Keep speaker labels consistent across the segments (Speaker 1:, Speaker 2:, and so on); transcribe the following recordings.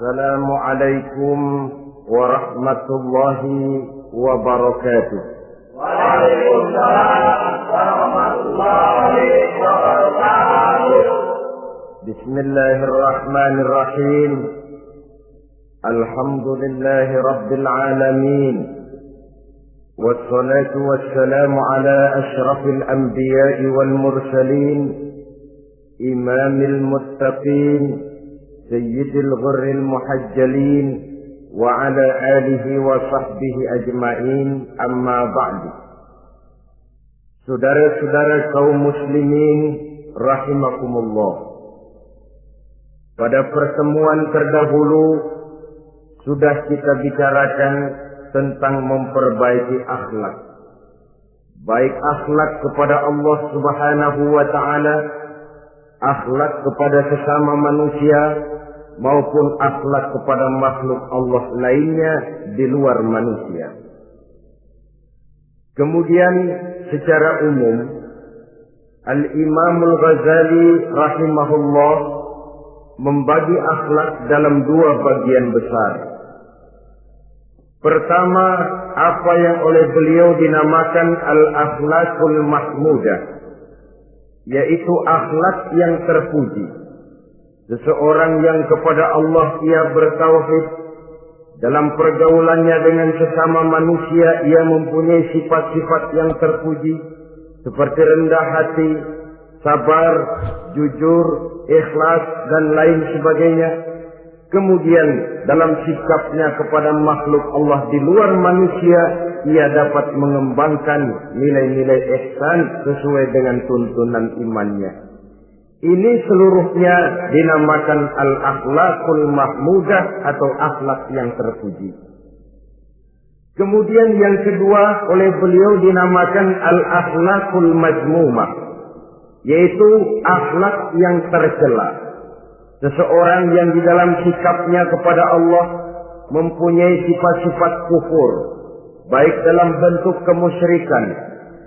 Speaker 1: Assalamualaikum warahmatullahi wabarakatuh.
Speaker 2: Waalaikumsalam warahmatullahi wabarakatuh.
Speaker 1: Bismillahirrahmanirrahim. Alhamdulillahi rabbil alamin. Wassalatu wassalamu ala ashrafil anbiya'i wal mursalin, imamil muttaqin, sayyidil ghurril muhajjalin, wa ala alihi wa sahbihi ajma'in, amma ba'du. Saudara-saudara kaum muslimin rahimakumullah, pada pertemuan terdahulu sudah kita bicarakan tentang memperbaiki akhlak, baik akhlak kepada Allah Subhanahu wa ta'ala, akhlak kepada sesama manusia, maupun akhlak kepada makhluk Allah lainnya di luar manusia. Kemudian secara umum Al-Imam Al-Ghazali rahimahullah membagi akhlak dalam dua bagian besar. Pertama, apa yang oleh beliau dinamakan al-akhlaqul mahmudah, yaitu akhlak yang terpuji. Seseorang yang kepada Allah ia bertauhid, dalam pergaulannya dengan sesama manusia ia mempunyai sifat-sifat yang terpuji, seperti rendah hati, sabar, jujur, ikhlas, dan lain sebagainya. Kemudian dalam sikapnya kepada makhluk Allah di luar manusia, ia dapat mengembangkan nilai-nilai ihsan sesuai dengan tuntunan imannya. Ini seluruhnya dinamakan al-akhlaqul mahmudah atau akhlak yang terpuji. Kemudian yang kedua oleh beliau dinamakan al-akhlaqul mazmumah, yaitu akhlak yang tercela. Seseorang yang di dalam sikapnya kepada Allah mempunyai sifat-sifat kufur, baik dalam bentuk kemusyrikan,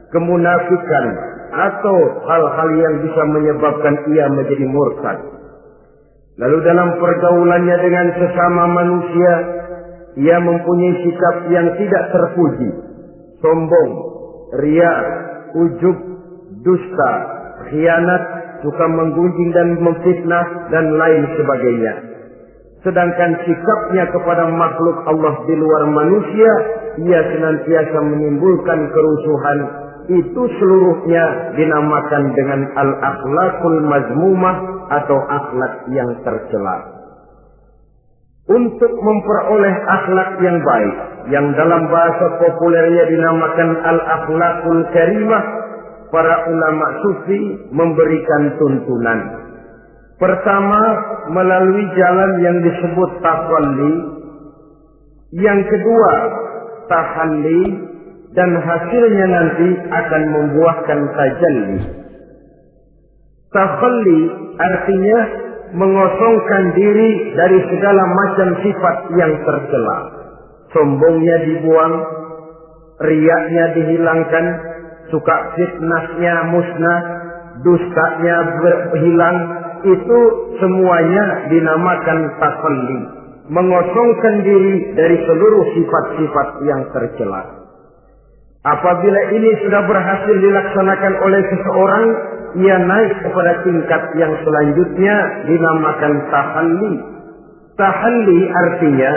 Speaker 1: kemunafikan, atau hal-hal yang bisa menyebabkan ia menjadi murtad. Lalu dalam pergaulannya dengan sesama manusia, ia mempunyai sikap yang tidak terpuji, sombong, riya, ujub, dusta, khianat, suka menggunjing dan memfitnah, dan lain sebagainya. Sedangkan sikapnya kepada makhluk Allah di luar manusia, ia senantiasa menimbulkan kerusuhan. Itu seluruhnya dinamakan dengan al-akhlaqul mazmumah atau akhlak yang tercela. Untuk memperoleh akhlak yang baik, yang dalam bahasa populernya dinamakan al-akhlaqul karimah, para ulama sufi memberikan tuntunan. Pertama, melalui jalan yang disebut tafalli. Yang kedua, tahalli. Dan hasilnya nanti akan membuahkan tajalli. Tafalli artinya mengosongkan diri dari segala macam sifat yang tercela. Sombongnya dibuang, riyaknya dihilangkan, suka fitnahnya musnah, dustanya berhilang. Itu semuanya dinamakan tafalli, mengosongkan diri dari seluruh sifat-sifat yang tercela. Apabila ini sudah berhasil dilaksanakan oleh seseorang, ia naik kepada tingkat yang selanjutnya dinamakan tahalli. Tahalli artinya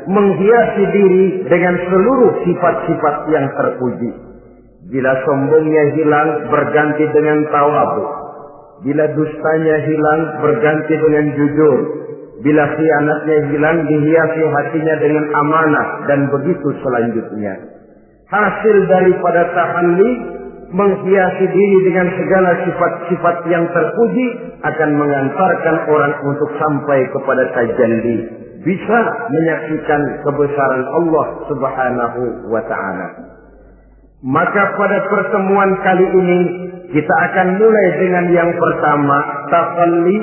Speaker 1: menghiasi diri dengan seluruh sifat-sifat yang terpuji. Bila sombongnya hilang, berganti dengan tawadhu. Bila dustanya hilang, berganti dengan jujur. Bila khianatnya hilang, dihiasi hatinya dengan amanah, dan begitu selanjutnya. Hasil daripada tahalli, menghiasi diri dengan segala sifat-sifat yang terpuji, akan mengantarkan orang untuk sampai kepada tajalli, bisa menyaksikan kebesaran Allah Subhanahu wa ta'ala. Maka pada pertemuan kali ini kita akan mulai dengan yang pertama, tahalli,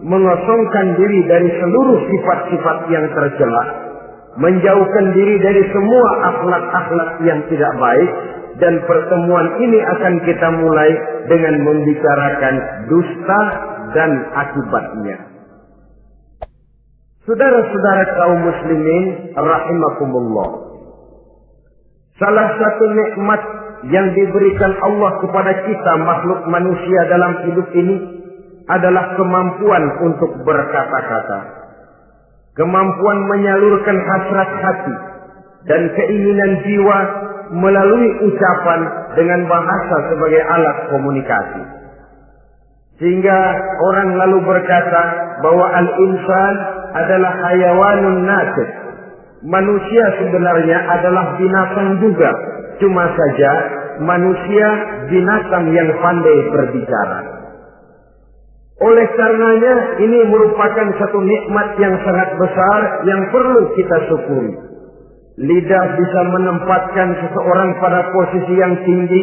Speaker 1: mengosongkan diri dari seluruh sifat-sifat yang tercela, menjauhkan diri dari semua akhlak-akhlak yang tidak baik. Dan pertemuan ini akan kita mulai dengan membicarakan dusta dan akibatnya. Saudara-saudara kaum muslimin rahimakumullah. Salah satu nikmat yang diberikan Allah kepada kita makhluk manusia dalam hidup ini adalah kemampuan untuk berkata-kata. Kemampuan menyalurkan hasrat hati dan keinginan jiwa melalui ucapan dengan bahasa sebagai alat komunikasi. Sehingga orang lalu berkata bahwa al-insan adalah hayawanun natiq. Manusia sebenarnya adalah binatang juga. Cuma saja manusia binatang yang pandai berbicara. Oleh karenanya ini merupakan satu nikmat yang sangat besar yang perlu kita syukuri. Lidah bisa menempatkan seseorang pada posisi yang tinggi.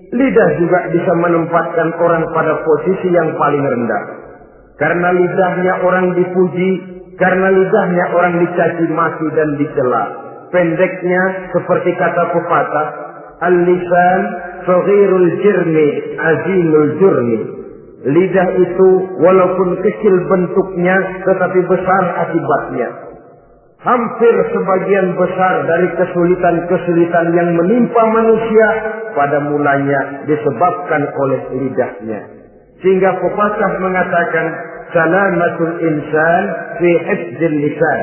Speaker 1: Lidah juga bisa menempatkan orang pada posisi yang paling rendah. Karena lidahnya orang dipuji, karena lidahnya orang dicaci maki dan dicela. Pendeknya seperti kata pepatah, al-lisan saghirul jirmi azimul jurmi. Lidah itu walaupun kecil bentuknya tetapi besar akibatnya. Hampir sebagian besar dari kesulitan-kesulitan yang menimpa manusia pada mulanya disebabkan oleh lidahnya. Sehingga pepatah mengatakan salamatul insan fi hifdzil lisan.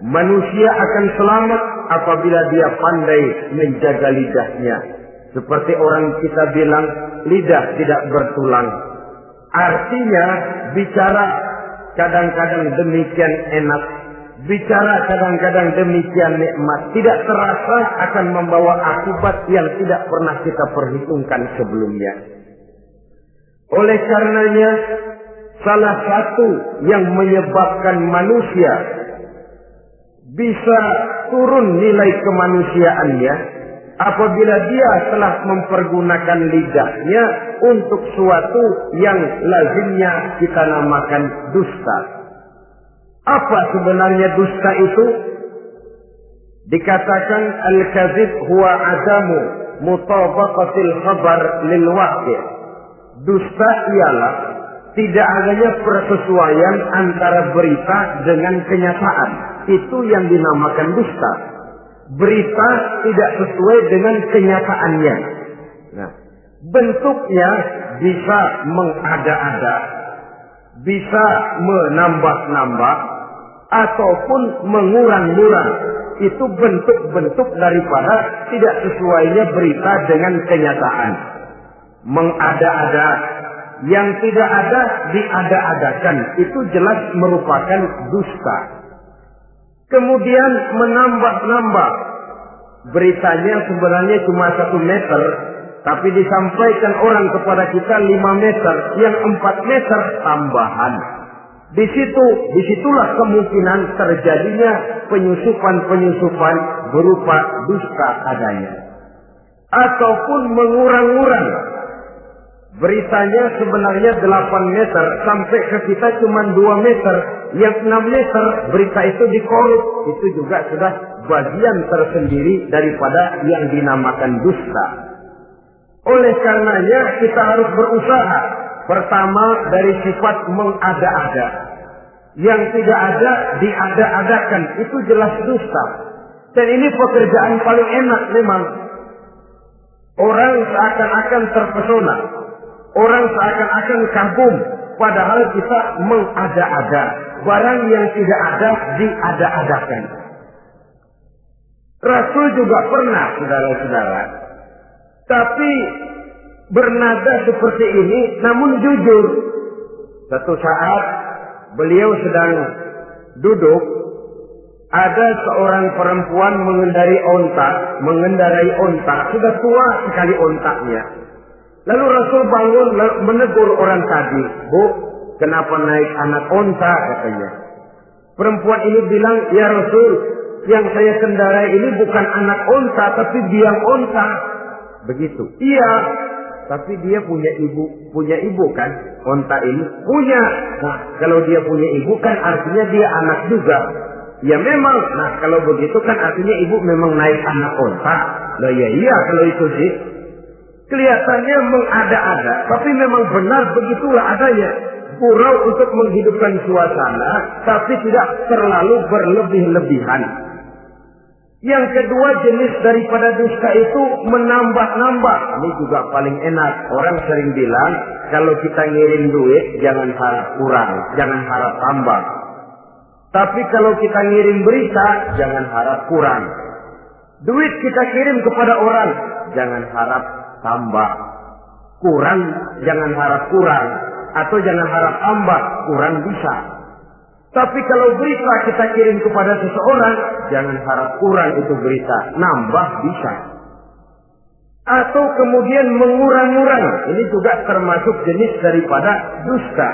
Speaker 1: Manusia akan selamat apabila dia pandai menjaga lidahnya. Seperti orang kita bilang, lidah tidak bertulang. Artinya bicara kadang-kadang demikian enak, bicara kadang-kadang demikian nikmat, tidak terasa akan membawa akibat yang tidak pernah kita perhitungkan sebelumnya. Oleh karenanya, salah satu yang menyebabkan manusia bisa turun nilai kemanusiaannya apabila dia telah mempergunakan lidahnya untuk suatu yang lazimnya kita namakan dusta. Apa sebenarnya dusta itu? Dikatakan al-kadzib huwa adamu mutabaqatil khabar lil waqi'. Dusta ialah tidak adanya persesuaian antara berita dengan kenyataan. Itu yang dinamakan dusta. Berita tidak sesuai dengan kenyataannya. Nah, bentuknya bisa mengada-ada, bisa menambah-nambah, ataupun mengurang-ngurang. Itu bentuk-bentuk daripada tidak sesuainya berita dengan kenyataan. Mengada-ada, yang tidak ada diada-adakan. Itu jelas merupakan dusta. Kemudian menambah-nambah. Beritanya sebenarnya cuma 1 meter, tapi disampaikan orang kepada kita 5 meter, yang 4 meter tambahan. Disitulah kemungkinan terjadinya penyusupan-penyusupan berupa dusta adanya. Ataupun mengurang-urang. Beritanya sebenarnya 8 meter, sampai ke kita cuma 2 meter. Yang 6 meter berita itu dikorup. Itu juga sudah bagian tersendiri daripada yang dinamakan dusta. Oleh karenanya kita harus berusaha. Pertama dari sifat mengada-ada. Yang tidak ada diada-adakan. Itu jelas dusta. Dan ini pekerjaan paling enak memang. Orang seakan-akan terpesona. Orang seakan-akan kagum. Padahal kita mengada-ada. Barang yang tidak ada diada-adakan. Rasul juga pernah, saudara-saudara. Tapi bernada seperti ini, namun jujur. Satu saat beliau sedang duduk. Ada seorang perempuan mengendarai onta. Sudah tua sekali ontaknya. Lalu Rasul bangun menegur orang tadi. Bu, kenapa naik anak onta, katanya. Perempuan ini bilang, ya Rasul, yang saya kendarai ini bukan anak onta, tapi biang onta. Begitu. Iya, tapi dia punya ibu kan? Onta ini punya. Nah, kalau dia punya ibu kan artinya dia anak juga. Ya memang. Nah, kalau begitu kan artinya ibu memang naik anak onta. Nah, ya iya kalau itu sih. Kelihatannya mengada-ada, tapi memang benar begitulah adanya. Gurau untuk menghidupkan suasana, tapi tidak terlalu berlebih-lebihan. Yang kedua jenis daripada dusta itu menambah-nambah. Ini juga paling enak. Orang sering bilang, kalau kita ngirim duit, jangan harap kurang, jangan harap tambah. Tapi kalau kita ngirim berita, jangan harap kurang. Duit kita kirim kepada orang, jangan harap tambah. Kurang, jangan harap kurang. Atau jangan harap tambah, kurang bisa. Tapi kalau berita kita kirim kepada seseorang, jangan harap kurang itu berita, nambah bisa. Atau kemudian mengurang-urang, ini juga termasuk jenis daripada dusta.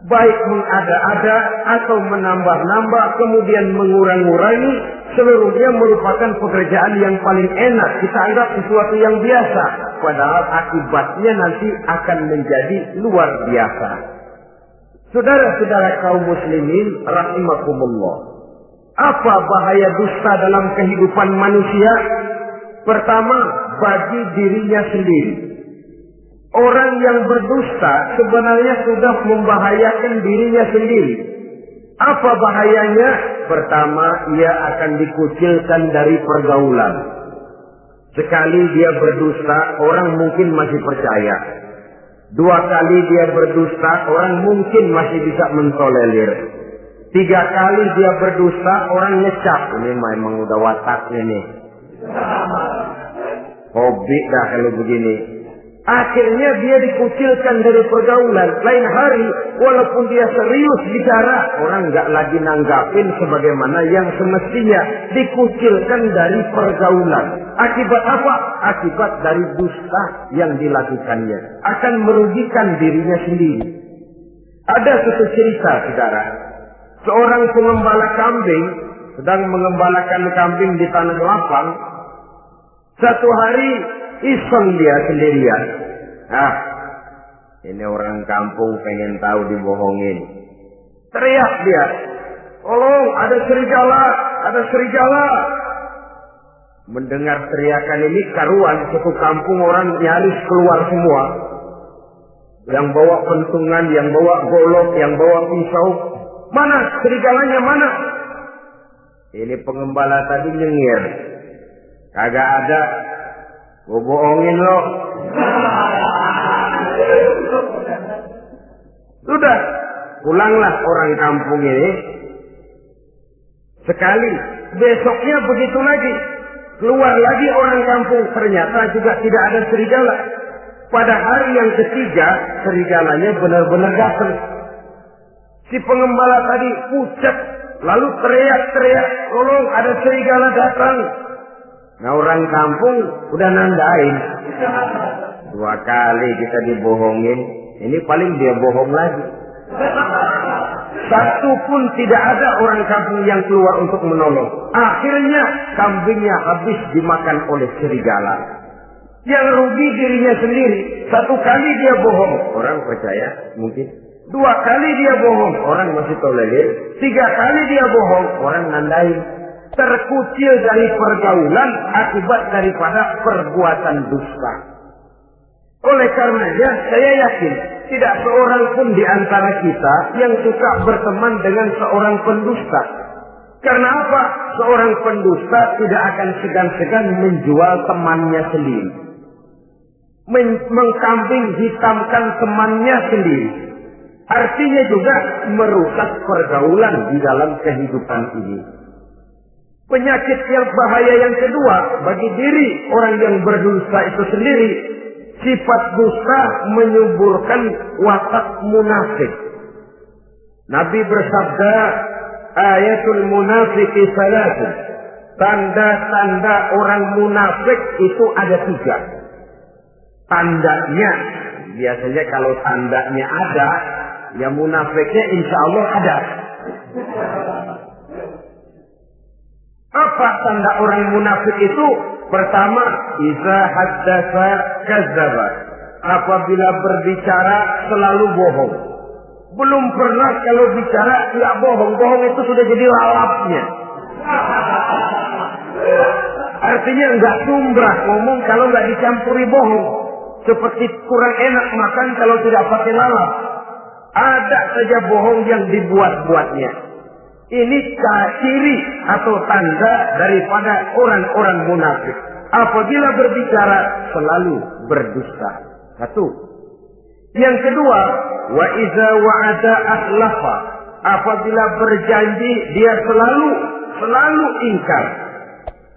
Speaker 1: Baik mengada-ada atau menambah-nambah, kemudian mengurang-urangi, seluruhnya merupakan pekerjaan yang paling enak. Kita anggap sesuatu yang biasa, padahal akibatnya nanti akan menjadi luar biasa. Saudara-saudara kaum muslimin rahimakumullah. Apa bahaya dusta dalam kehidupan manusia? Pertama, bagi dirinya sendiri. Orang yang berdusta sebenarnya sudah membahayakan dirinya sendiri. Apa bahayanya? Pertama, ia akan dikucilkan dari pergaulan. Sekali dia berdusta, orang mungkin masih percaya. 2 kali dia berdusta, orang mungkin masih bisa mentolerir. 3 kali dia berdusta, orang ngecap. Ini memang udah wataknya nih. Hobi dah kalau begini. Akhirnya dia dikucilkan dari pergaulan. Lain hari, walaupun dia serius bicara, orang nggak lagi nanggapin sebagaimana yang semestinya. Dikucilkan dari pergaulan. Akibat apa? Akibat dari dusta yang dilakukannya. Akan merugikan dirinya sendiri. Ada satu cerita, saudara. Seorang pengembala kambing sedang mengembalakan kambing di tanah lapang. Satu hari iseng dia sendirian. Ini orang kampung pengen tahu dibohongin. Teriak dia, tolong ada serigala, ada serigala. Mendengar teriakan ini karuan, satu kampung orang nyaris keluar semua. Yang bawa pentungan, yang bawa golok, yang bawa pisau. Mana serigalanya mana? Ini pengembala tadi nyengir. Kagak ada. Gue bohongin lo. Sudah, pulanglah orang kampung ini. Sekali, besoknya begitu lagi. Keluar lagi orang kampung, ternyata juga tidak ada serigala. Pada hari yang ketiga, serigalanya benar-benar datang. Si pengembala tadi pucat, lalu teriak-teriak, tolong ada serigala datang. Nah orang kampung udah nandain. 2 kali kita dibohongin, ini paling dia bohong lagi. Satu pun tidak ada orang kampung yang keluar untuk menolong. Akhirnya kambingnya habis dimakan oleh serigala. Yang rugi dirinya sendiri. 1 kali dia bohong, orang percaya mungkin. 2 kali dia bohong, orang masih tolerir. 3 kali dia bohong, orang nandain. Terkucil dari pergaulan akibat daripada perbuatan dusta. Oleh karenanya saya yakin tidak seorang pun di antara kita yang suka berteman dengan seorang pendusta. Karena apa? Seorang pendusta tidak akan segan-segan menjual temannya sendiri. Mengkambing hitamkan temannya sendiri. Artinya juga merusak pergaulan di dalam kehidupan ini. Penyakit yang bahaya yang kedua bagi diri orang yang berdusta itu sendiri, sifat dusta menyuburkan watak munafik. Nabi bersabda, ayatul munafiqi salatun. Tanda-tanda orang munafik itu ada 3. Tandanya, biasanya kalau tandanya ada, ya munafiknya insya Allah ada. Apa tanda orang munafik itu? Pertama, iza haddatsa kadzdzaba. Apabila berbicara selalu bohong. Belum pernah kalau bicara tidak bohong. Bohong itu sudah jadi lalapnya. Artinya enggak sumbrah ngomong kalau enggak dicampuri bohong. Seperti kurang enak makan kalau tidak pakai lalap. Ada saja bohong yang dibuat-buatnya. Ini ciri atau tanda daripada orang-orang munafik. Apabila berbicara selalu berdusta. Satu. Yang kedua, wa iza wa'ada akhlafa. Apabila berjanji dia selalu ingkar.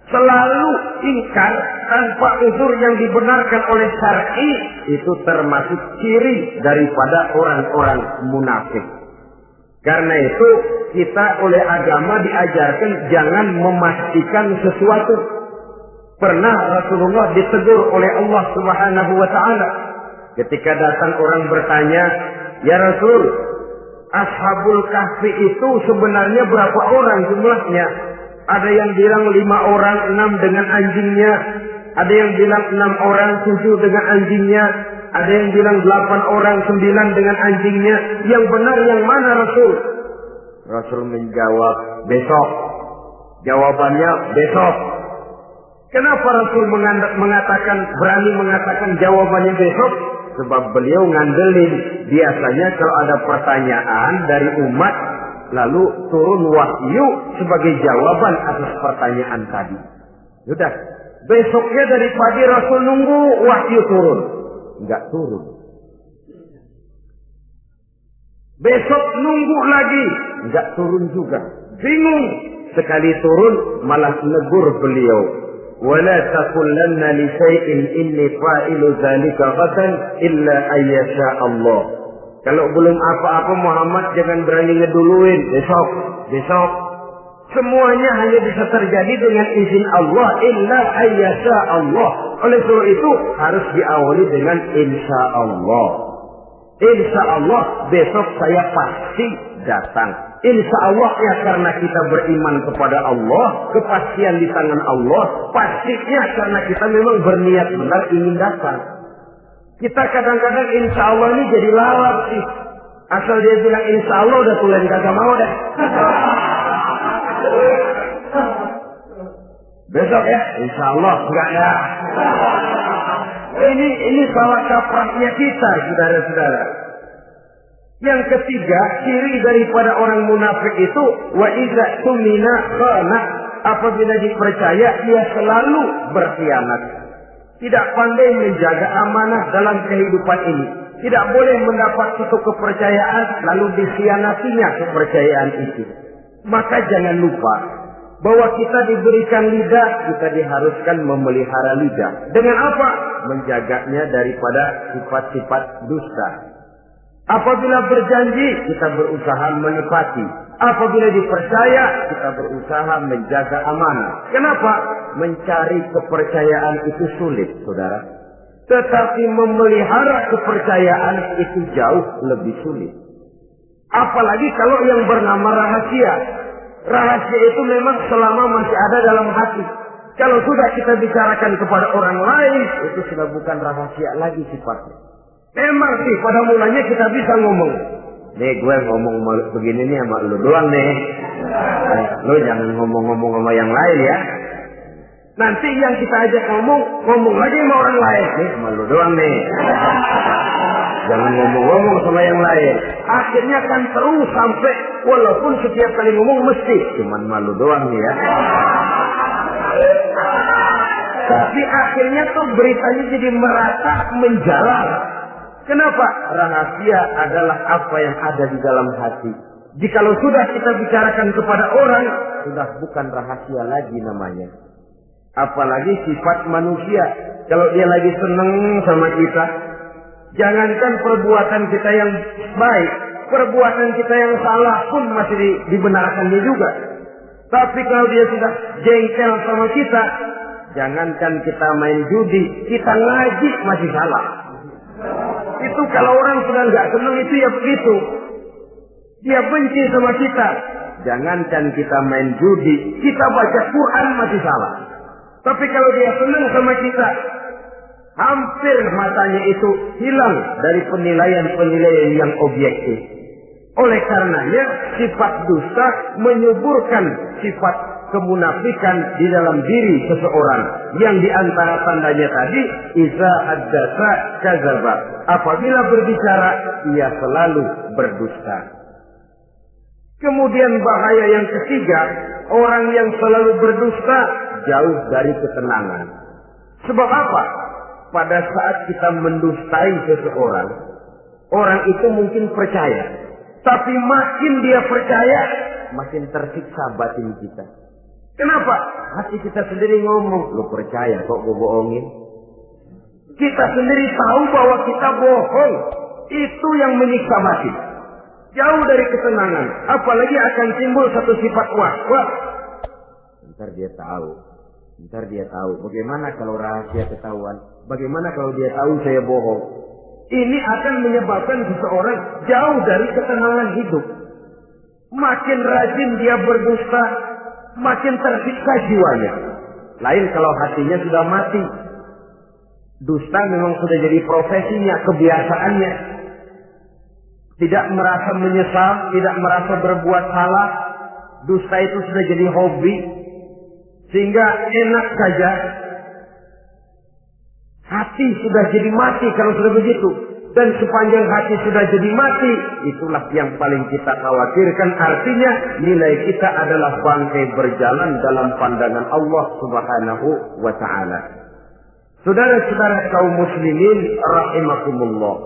Speaker 1: Selalu ingkar tanpa uzur yang dibenarkan oleh syar'i, itu termasuk ciri daripada orang-orang munafik. Karena itu kita oleh agama diajarkan jangan memastikan sesuatu. Pernah Rasulullah ditegur oleh Allah Subhanahu wa taala ketika datang orang bertanya, "Ya Rasul, Ashabul Kahfi itu sebenarnya berapa orang jumlahnya?" Ada yang bilang 5 orang, 6 dengan anjingnya. Ada yang bilang 6 orang, 7 dengan anjingnya. Ada yang bilang 8 orang, 9 dengan anjingnya. Yang benar yang mana Rasul? Rasul menjawab, besok. Jawabannya besok. Kenapa Rasul berani mengatakan jawabannya besok? Sebab beliau ngandelin. Biasanya kalau ada pertanyaan dari umat, lalu turun wahyu sebagai jawaban atas pertanyaan tadi. Sudah. Besoknya dari pagi Rasul nunggu wahyu turun. Enggak turun. Besok nunggu lagi. Enggak turun juga. Bingung. Sekali turun malah negur beliau. Wala taqulanna li syai'in inni fa'ilu dzalika ghadan illa ayyasha Allah. Kalau belum apa-apa Muhammad jangan berani ngeduluin. Besok. Semuanya hanya bisa terjadi dengan izin Allah. Illa ayyasha Allah. Oleh sebab itu harus diawali dengan insya Allah. Insya Allah besok saya pasti datang. Insya Allah ya karena kita beriman kepada Allah. Kepastian di tangan Allah. Pastinya karena kita memang berniat benar ingin datang. Kita kadang-kadang insya Allah ini jadi lalap sih. Asal dia bilang insya Allah udah tulen kagak mau dah. Besok ya, insya Allah enggak ya. Ini salah kaprahnya kita, saudara-saudara. Yang ketiga, ciri daripada orang munafik itu wa iza tumina khana. Apabila dipercaya dia selalu berkhianat. Tidak pandai menjaga amanah dalam kehidupan ini. Tidak boleh mendapat suatu kepercayaan lalu dikhianatinya kepercayaan itu. Maka jangan lupa bahwa kita diberikan lidah, kita diharuskan memelihara lidah. Dengan apa? Menjaganya daripada sifat-sifat dusta. Apabila berjanji, kita berusaha menepati. Apabila dipercaya, kita berusaha menjaga amanah. Kenapa? Mencari kepercayaan itu sulit, saudara. Tetapi memelihara kepercayaan itu jauh lebih sulit. Apalagi kalau yang bernama rahasia. Rahasia itu memang selama masih ada dalam hati. Kalau sudah kita bicarakan kepada orang lain, itu sudah bukan rahasia lagi sifatnya. Memang sih pada mulanya kita bisa ngomong. Nih gue ngomong begini nih sama lu doang nih. Lu jangan ngomong-ngomong sama yang lain ya. Nanti yang kita ajak ngomong lagi sama orang lain. Nih sama lu doang nih. Jangan ngomong-ngomong sama yang lain. Akhirnya kan terus sampai walaupun setiap kali ngomong mesti cuman malu doang nih ya. Tapi akhirnya tuh beritanya jadi merata menjalar. Kenapa? Rahasia adalah apa yang ada di dalam hati. Jikalau sudah kita bicarakan kepada orang, sudah bukan rahasia lagi namanya. Apalagi sifat manusia. Kalau dia lagi seneng sama kita, jangankan perbuatan kita yang baik, perbuatan kita yang salah pun masih dibenarkannya juga. Tapi kalau dia sudah jengkel sama kita, jangankan kita main judi, kita ngaji masih salah. Itu kalau orang sudah nggak senang itu ya begitu. Dia benci sama kita. Jangankan kita main judi, kita baca Quran masih salah. Tapi kalau dia senang sama kita, hampir matanya itu hilang dari penilaian-penilaian yang objektif. Oleh karenanya sifat dusta menyuburkan sifat kemunafikan di dalam diri seseorang. Yang diantara tandanya tadi, iza haddasa kadzaba. Apabila berbicara, ia selalu berdusta. Kemudian bahaya yang ketiga, orang yang selalu berdusta jauh dari ketenangan. Sebab apa? Pada saat kita mendustai seseorang, orang itu mungkin percaya. Tapi makin dia percaya, makin tersiksa batin kita. Kenapa? Hati kita sendiri ngomong, lu percaya kok gue bohongin? Kita sendiri tahu bahwa kita bohong. Itu yang menyiksa batin. Jauh dari ketenangan. Apalagi akan timbul satu sifat was-was. Ntar dia tahu. Bagaimana kalau rahasia ketahuan? Bagaimana kalau dia tahu saya bohong? Ini akan menyebabkan seseorang jauh dari ketenangan hidup. Makin rajin dia berdusta, makin tersiksa jiwanya. Lain kalau hatinya sudah mati. Dusta memang sudah jadi profesinya, kebiasaannya. Tidak merasa menyesal, tidak merasa berbuat salah. Dusta itu sudah jadi hobi. Sehingga enak saja. Hati sudah jadi mati kalau sudah begitu. Dan sepanjang hati sudah jadi mati, itulah yang paling kita khawatirkan. Artinya nilai kita adalah bangkai berjalan dalam pandangan Allah Subhanahu wa ta'ala. Saudara-saudara kaum muslimin rahimakumullah.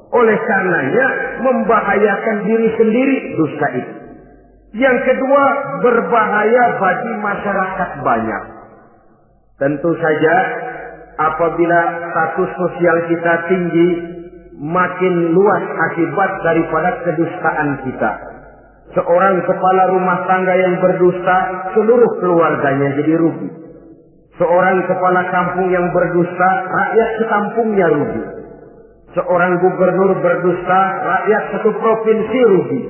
Speaker 1: Oleh karenanya membahayakan diri sendiri dusta itu. Yang kedua, berbahaya bagi masyarakat banyak. Tentu saja apabila status sosial kita tinggi, makin luas akibat daripada kedustaan kita. Seorang kepala rumah tangga yang berdusta, seluruh keluarganya jadi rugi. Seorang kepala kampung yang berdusta, rakyat sekampungnya rugi. Seorang gubernur berdusta, rakyat satu provinsi rugi.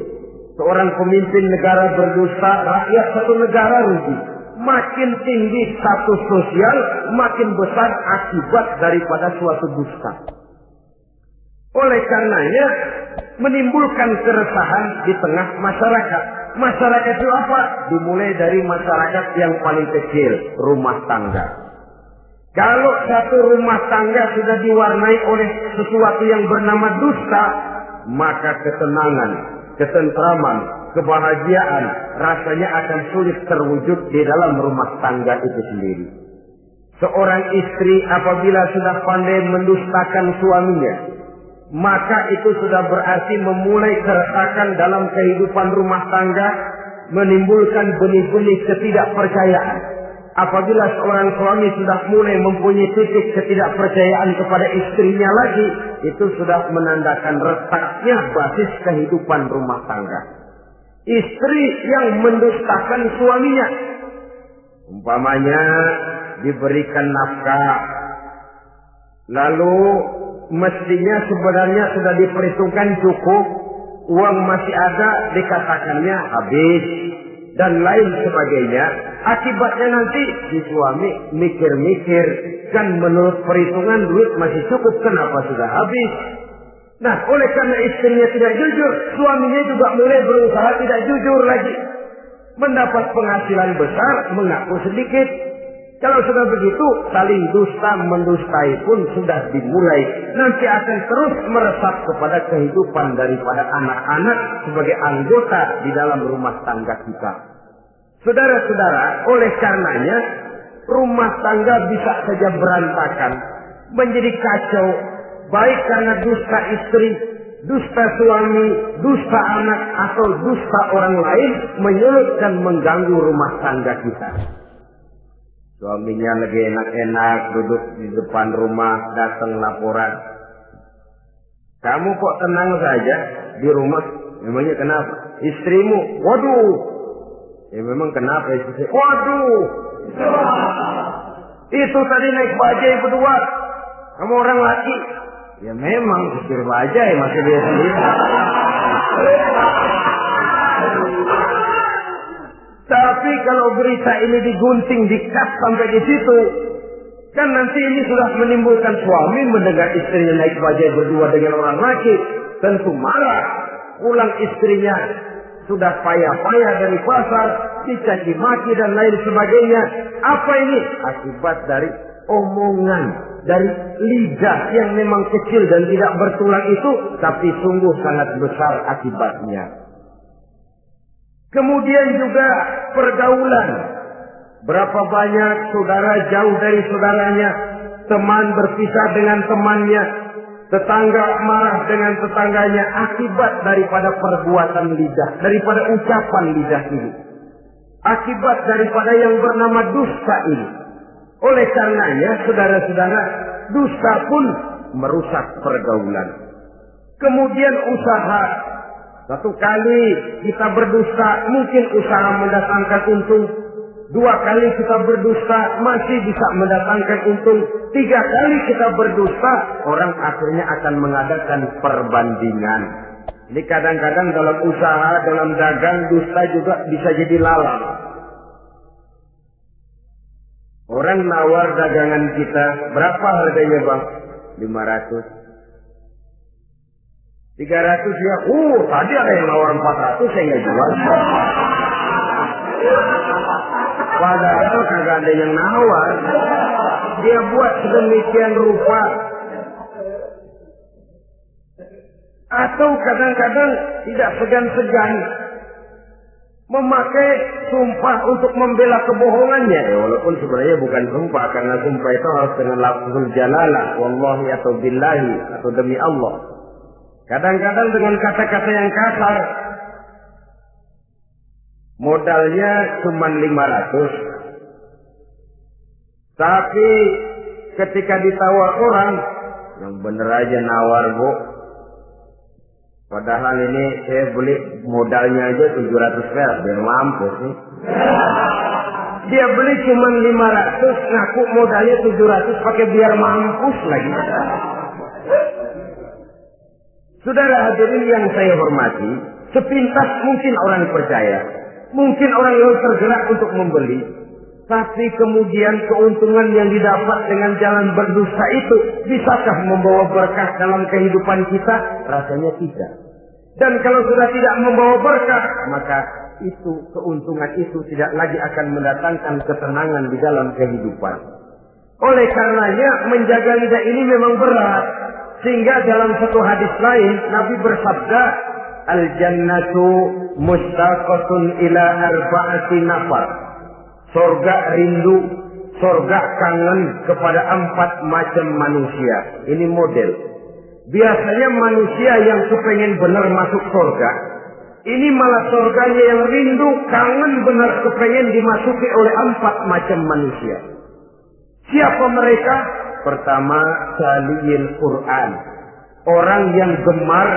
Speaker 1: Seorang pemimpin negara berdusta, rakyat satu negara rugi. Makin tinggi status sosial, makin besar akibat daripada suatu dusta. Oleh karenanya, menimbulkan keresahan di tengah masyarakat. Masyarakat itu apa? Dimulai dari masyarakat yang paling kecil, rumah tangga. Kalau satu rumah tangga sudah diwarnai oleh sesuatu yang bernama dusta, maka ketenangan, ketentraman, kebahagiaan rasanya akan sulit terwujud di dalam rumah tangga itu sendiri. Seorang istri apabila sudah pandai mendustakan suaminya, maka itu sudah berarti memulai keretakan dalam kehidupan rumah tangga, menimbulkan benih-benih ketidakpercayaan. Apabila seorang suami sudah mulai mempunyai titik ketidakpercayaan kepada istrinya lagi, itu sudah menandakan retaknya basis kehidupan rumah tangga. Istri yang mendustakan suaminya, umpamanya diberikan nafkah, lalu mestinya sebenarnya sudah diperhitungkan cukup, uang masih ada, dikatakannya habis, dan lain sebagainya. Akibatnya nanti si suami mikir-mikir, kan menurut perhitungan duit masih cukup, kenapa sudah habis? Nah, oleh karena istrinya tidak jujur, suaminya juga mulai berusaha tidak jujur lagi. Mendapat penghasilan besar, mengaku sedikit. Kalau sudah begitu, saling dusta mendustai pun sudah dimulai. Nanti akan terus meresap kepada kehidupan daripada anak-anak sebagai anggota di dalam rumah tangga kita. Saudara-saudara, oleh karenanya rumah tangga bisa saja berantakan, menjadi kacau, baik karena dusta istri, dusta suami, dusta anak, atau dusta orang lain menyulut dan mengganggu rumah tangga kita. Suaminya lagi enak-enak duduk di depan rumah, datang laporan. Kamu kok tenang saja di rumah? Memangnya kenapa? Istrimu, waduh. Ya memang kenapa istri? Waduh. Itu tadi naik bajai berdua. Kamu orang laki. Ya memang supir bajai masih dia sendiri. Tapi kalau berita ini digunting, dikat sampai di situ, kan nanti ini sudah menimbulkan suami mendengar istrinya naik bajai berdua dengan orang laki, tentu marah. Pulang istrinya sudah payah-payah dari pasar, dicaci maki dan lain sebagainya. Apa ini? Akibat dari omongan dari lidah yang memang kecil dan tidak bertulang itu, tapi sungguh sangat besar akibatnya. Kemudian juga pergaulan. Berapa banyak saudara jauh dari saudaranya, teman berpisah dengan temannya, tetangga marah dengan tetangganya akibat daripada perbuatan lidah, daripada ucapan lidah ini. Akibat daripada yang bernama dusta ini. Oleh karenanya, saudara-saudara, dusta pun merusak pergaulan. Kemudian usaha. Satu kali kita berdusta, mungkin usaha mendatangkan untung. 2 kali kita berdusta, masih bisa mendatangkan untung. 3 kali kita berdusta, orang akhirnya akan mengadakan perbandingan. Jadi kadang-kadang dalam usaha, dalam dagang, dusta juga bisa jadi lalang. Orang nawar dagangan kita, berapa harganya bang? 500. 300 ya, tadi ada yang nawar 400, saya nggak jual. Padahal kagak ada yang nawar. Dia buat sedemikian rupa. Atau kadang-kadang tidak segan-segan memakai sumpah untuk membela kebohongannya. Walaupun sebenarnya bukan sumpah, karena sumpah itu harus dengan lafzul jalalah, wallahi atau billahi, atau demi Allah. Kadang-kadang dengan kata-kata yang kasar. Modalnya cuma 500. Tapi ketika ditawar orang, yang bener aja nawar bu. Padahal ini saya beli modalnya aja 700 perak, biar mampus nih. Dia beli cuma 500, ngaku modalnya 700 pakai biar mampus lagi. Saudara hadirin yang saya hormati, sepintas mungkin orang percaya, mungkin orang yang tergerak untuk membeli, tapi kemudian keuntungan yang didapat dengan jalan berdusta itu bisakah membawa berkah dalam kehidupan kita? Rasanya tidak. Dan kalau sudah tidak membawa berkah, maka itu keuntungan itu tidak lagi akan mendatangkan ketenangan di dalam kehidupan. Oleh karenanya menjaga lidah ini memang berat. Sehingga dalam satu hadis lain Nabi bersabda, al-jannatu mustaqatun ila arba'ati nafar. Surga rindu, surga kangen kepada 4 macam manusia. Ini model. Biasanya manusia yang kepengen benar masuk surga, ini malah surganya yang rindu, kangen benar kepengen dimasuki oleh 4 macam manusia. Siapa mereka? Pertama, taliyil Quran. Orang yang gemar,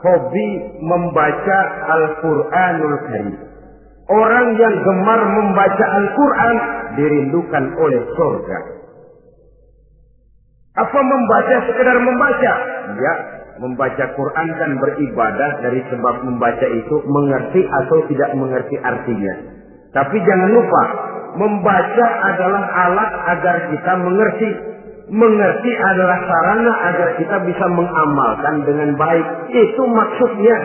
Speaker 1: hobi membaca Al-Quranul Karim. Orang yang gemar membaca Al-Quran dirindukan oleh surga. Apa membaca sekedar membaca? Ya, membaca Quran kan beribadah, dari sebab membaca itu mengerti atau tidak mengerti artinya. Tapi jangan lupa, membaca adalah alat agar kita mengerti. Mengerti adalah sarana agar kita bisa mengamalkan dengan baik. Itu maksudnya.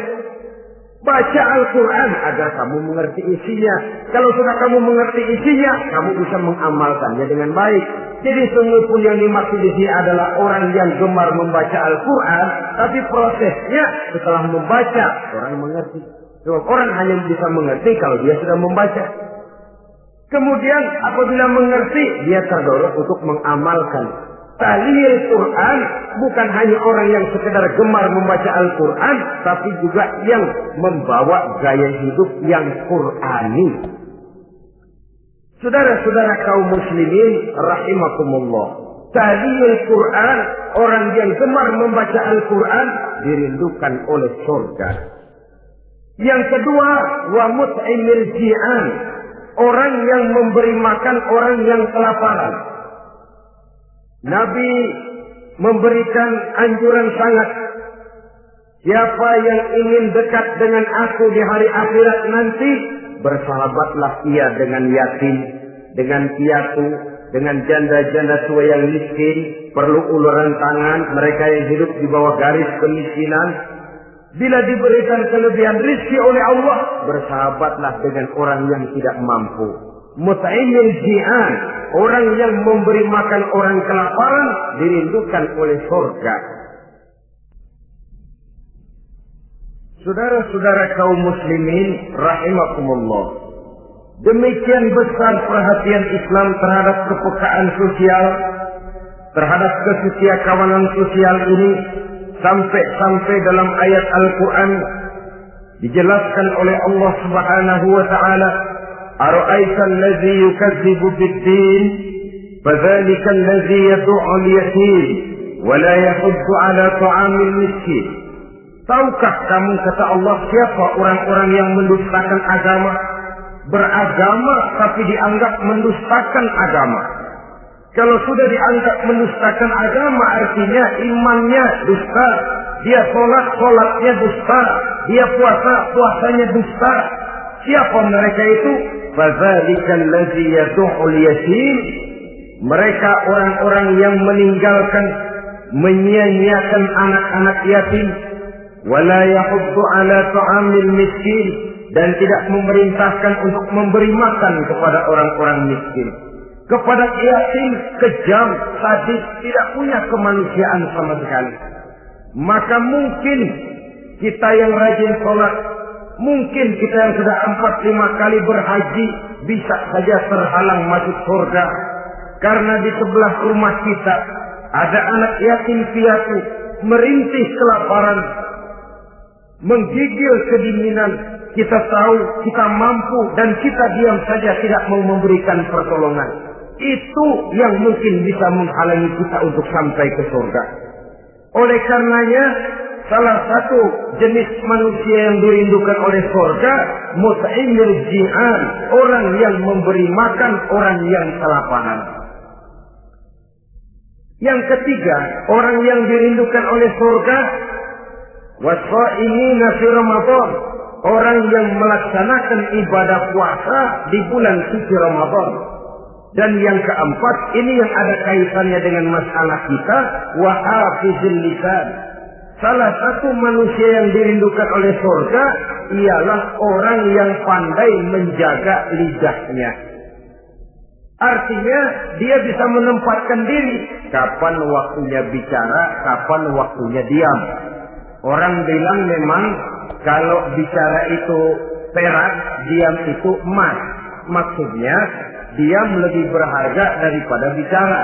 Speaker 1: Baca Al-Quran agar kamu mengerti isinya. Kalau sudah kamu mengerti isinya, kamu bisa mengamalkannya dengan baik. Jadi sungguh pun yang dimaksud di sini adalah orang yang gemar membaca Al-Quran, tapi prosesnya setelah membaca, orang mengerti. Sebab orang hanya bisa mengerti kalau dia sudah membaca. Kemudian apabila mengerti, dia terdorong untuk mengamalkan. Tahlil Quran bukan hanya orang yang sekedar gemar membaca Al-Quran, tapi juga yang membawa gaya hidup yang Qurani. Saudara-saudara kaum muslimin rahimakumullah, tahlil Quran, orang yang gemar membaca Al-Quran dirindukan oleh surga. Yang kedua, wa mut'imil ji'an, orang yang memberi makan orang yang kelaparan. Nabi memberikan anjuran sangat. Siapa yang ingin dekat dengan aku di hari akhirat nanti, bersahabatlah ia dengan yatim, dengan piatu, dengan janda-janda tua yang miskin, perlu uluran tangan, mereka yang hidup di bawah garis kemiskinan. Bila diberikan kelebihan rezeki oleh Allah, bersahabatlah dengan orang yang tidak mampu. Mut'imil ji'an, orang yang memberi makan orang kelaparan dirindukan oleh surga. Saudara-saudara kaum muslimin rahimakumullah, demikian besar perhatian Islam terhadap kepekaan sosial, terhadap kesetiakawanan sosial ini, sampai dalam ayat Al-Quran dijelaskan oleh Allah Subhanahu wa taala, "Ara'aita allazi yukadzibu bid-din, fadzalika allazi yad'u al-yatim wa la yahuddu 'ala ta'amil miskin." Tahukah kamu, kata Allah, siapa orang-orang yang mendustakan agama, beragama tapi dianggap mendustakan agama? Kalau sudah dianggap mendustakan agama, artinya imannya dusta, dia sholatnya dusta, dia puasanya dusta. Siapa mereka itu? Fadzalikal ladzi yad'ul yatim. Mereka orang-orang yang meninggalkan, menyia-nyiakan anak-anak yatim, wala yahuddu ala ta'amil miskin, dan tidak memerintahkan untuk memberi makan kepada orang-orang miskin. Kepada yatim kejam, sadis, tidak punya kemanusiaan sama sekali. Maka mungkin kita yang rajin sholat, mungkin kita yang sudah 4-5 kali berhaji, bisa saja terhalang masuk surga. Karena di sebelah rumah kita ada anak yatim piatu, merintih kelaparan, menggigil kedinginan. Kita tahu kita mampu dan kita diam saja, tidak mau memberikan pertolongan. Itu yang mungkin bisa menghalangi kita untuk sampai ke surga. Oleh karenanya, salah satu jenis manusia yang dirindukan oleh surga, mut'imil ji'an, orang yang memberi makan orang yang kelaparan. Yang ketiga, orang yang dirindukan oleh surga, wasa'imina fi Ramadan, orang yang melaksanakan ibadah puasa di bulan suci Ramadan. Dan yang keempat, ini yang ada kaitannya dengan masalah kita, wa hafizul lisan. Salah satu manusia yang dirindukan oleh surga ialah orang yang pandai menjaga lidahnya. Artinya dia bisa menempatkan diri, kapan waktunya bicara, kapan waktunya diam. Orang bilang memang kalau bicara itu perak, diam itu emas. Maksudnya diam lebih berharga daripada bicara.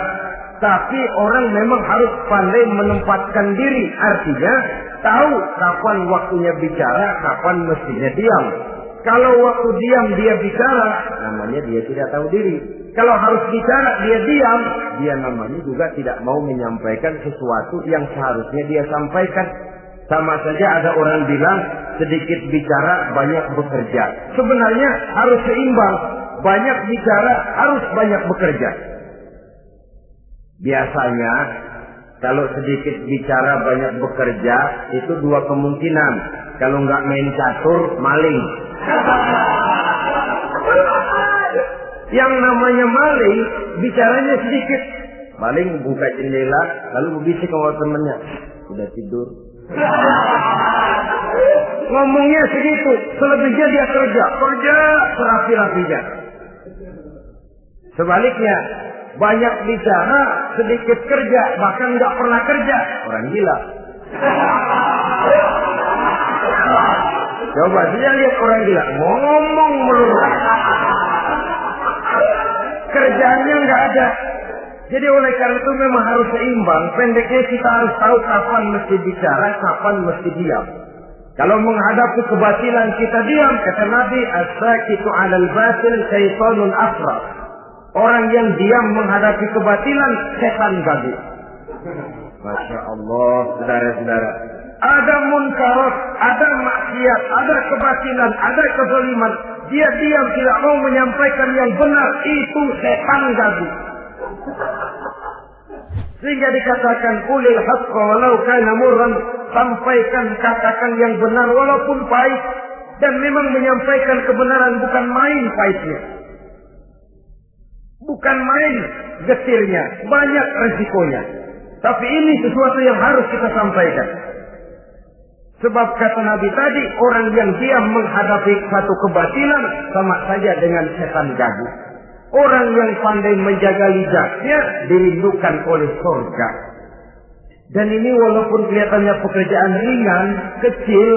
Speaker 1: Tapi orang memang harus pandai menempatkan diri. Artinya tahu kapan waktunya bicara, kapan mestinya diam. Kalau waktu diam dia bicara, namanya dia tidak tahu diri. Kalau harus bicara dia diam, dia namanya juga tidak mau menyampaikan sesuatu yang seharusnya dia sampaikan. Sama saja ada orang bilang sedikit bicara banyak bekerja. Sebenarnya harus seimbang. Banyak bicara harus banyak bekerja. Biasanya kalau sedikit bicara banyak bekerja itu dua kemungkinan. Kalau nggak main catur, maling. Yang namanya maling, bicaranya sedikit. Maling buka jendela, lalu berbisik sama temennya. Udah tidur. Ngomongnya segitu, selebihnya dia kerja serapi-rapinya. Sebaliknya, banyak bicara, sedikit kerja, bahkan nggak pernah kerja. Orang gila. Coba saja lihat orang gila, ngomong melulu. Kerjanya nggak ada. Jadi oleh karena itu memang harus seimbang. Pendeknya kita harus tahu kapan mesti bicara, kapan mesti diam. Kalau menghadapi kebatilan kita diam, kata Nabi, as-sakitu 'alal batil syaitanun asra. Orang yang diam menghadapi kebatilan, setan gaduh. Masya Allah, saudara-saudara. Ada munkarat, ada maksiat, ada kebatilan, ada kezaliman. Dia diam, tidak mau menyampaikan yang benar. Itu setan gaduh. Sehingga dikatakan, qulil haqqa walau kana murran. Sampaikan, katakan yang benar walaupun pahit. Dan memang menyampaikan kebenaran bukan main pahitnya. Bukan main getirnya, banyak resikonya. Tapi ini sesuatu yang harus kita sampaikan. Sebab kata Nabi tadi, orang yang diam menghadapi satu kebatilan sama saja dengan setan gaduh. Orang yang pandai menjaga lidahnya dirindukan oleh surga. Dan ini walaupun kelihatannya pekerjaan ringan, kecil,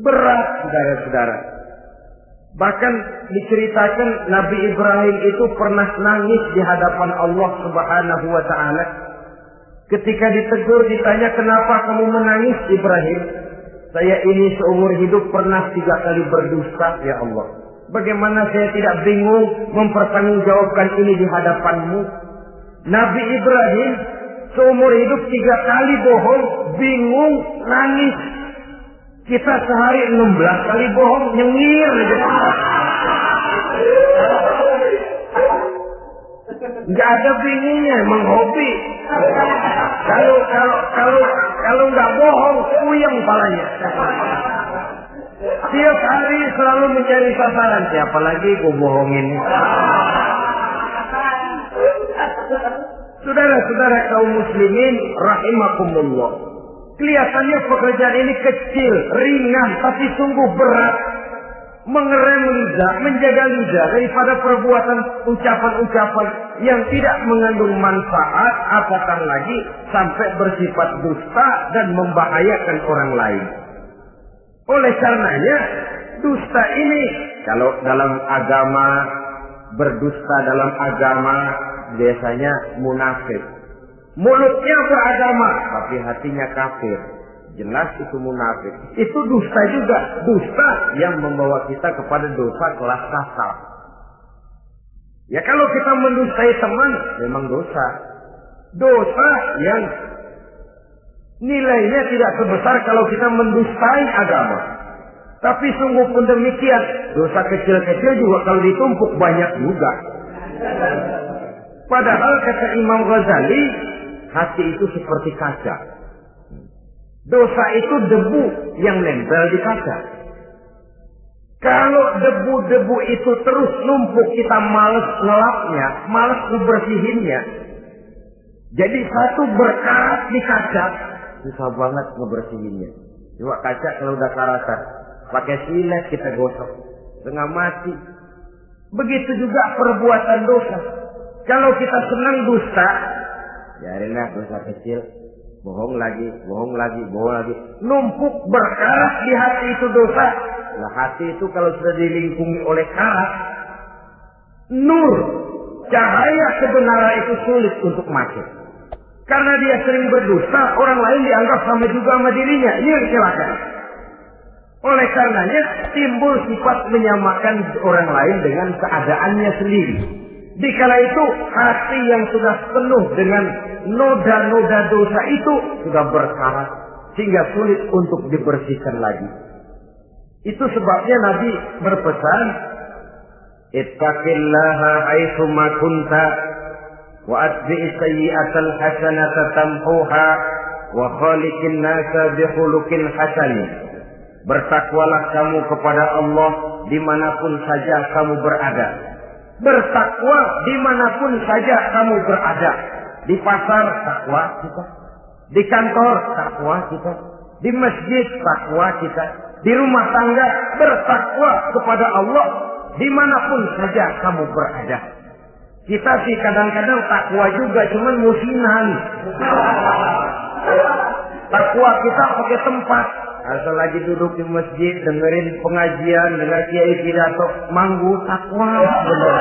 Speaker 1: berat, saudara-saudara. Bahkan diceritakan Nabi Ibrahim itu pernah nangis di hadapan Allah Subhanahu wa Ta'ala. Ketika ditegur, ditanya, kenapa kamu menangis Ibrahim? Saya ini seumur hidup pernah 3 kali berdusta, ya Allah. Bagaimana saya tidak bingung mempertanggungjawabkan ini di hadapanmu? Nabi Ibrahim seumur hidup 3 kali bohong, bingung, nangis. Kita sehari 16 kali bohong, nyengir. Nggak ada bingungnya, emang hobi. Kalau nggak bohong, puyeng palanya. Tiap hari selalu mencari sasaran. Siapa lagi gue bohongin? Saudara-saudara kaum muslimin rahimakumullah. Kelihatannya pekerjaan ini kecil, ringan, tapi sungguh berat. Mengerem lidah, menjaga lidah daripada perbuatan ucapan-ucapan yang tidak mengandung manfaat, apatah lagi sampai bersifat dusta dan membahayakan orang lain. Oleh karenanya, dusta ini, kalau dalam agama, berdusta dalam agama, biasanya munafik. Mulutnya beragama, tapi hatinya kafir. Jelas itu munafik. Itu dusta juga. Dusta yang membawa kita kepada dosa kelas kasar. Ya kalau kita mendustai teman, memang dosa. Dosa yang nilainya tidak sebesar kalau kita mendustai agama. Tapi sungguh pun demikian, dosa kecil-kecil juga kalau ditumpuk banyak juga. Padahal kata Imam Ghazali, hati itu seperti kaca. Dosa itu debu yang nempel di kaca. Kalau debu-debu itu terus numpuk, kita malas ngelapnya, malas ngebersihinnya. Jadi satu berkarat di kaca, susah banget ngebersihinnya. Coba kaca kalau udah karatan, pakai silet kita gosok, setengah mati. Begitu juga perbuatan dosa. Kalau kita senang dusta, biarinlah dosa kecil. Bohong lagi, bohong lagi, bohong lagi. Numpuk berkarat di hati itu dosa. Nah hati itu kalau sudah dilingkungi oleh karat, nur, cahaya kebenaran itu sulit untuk masuk. Karena dia sering berdusta, orang lain dianggap sama juga sama dirinya. Ini silakan. Oleh karenanya timbul sifat menyamakan orang lain dengan keadaannya sendiri. Dikala itu hati yang sudah penuh dengan noda-noda dosa itu sudah berkarat sehingga sulit untuk dibersihkan lagi. Itu sebabnya Nabi berpesan, ittaqillaha haitsu ma kunta wa atbi'is sayyi'atal hasanata tamhuha wa khaliqin nasa bi khuluqin hasan. Bertakwalah kamu kepada Allah dimanapun saja kamu berada. Bertakwa dimanapun saja kamu berada. Di pasar takwa kita, di kantor takwa kita, di masjid takwa kita, di rumah tangga bertakwa kepada Allah dimanapun saja kamu berada. Kita sih kadang-kadang takwa juga, cuman musiman. Takwa kita pakai tempat. Asal lagi duduk di masjid, dengerin pengajian, dengar kiai pidato, manggu takwa bener.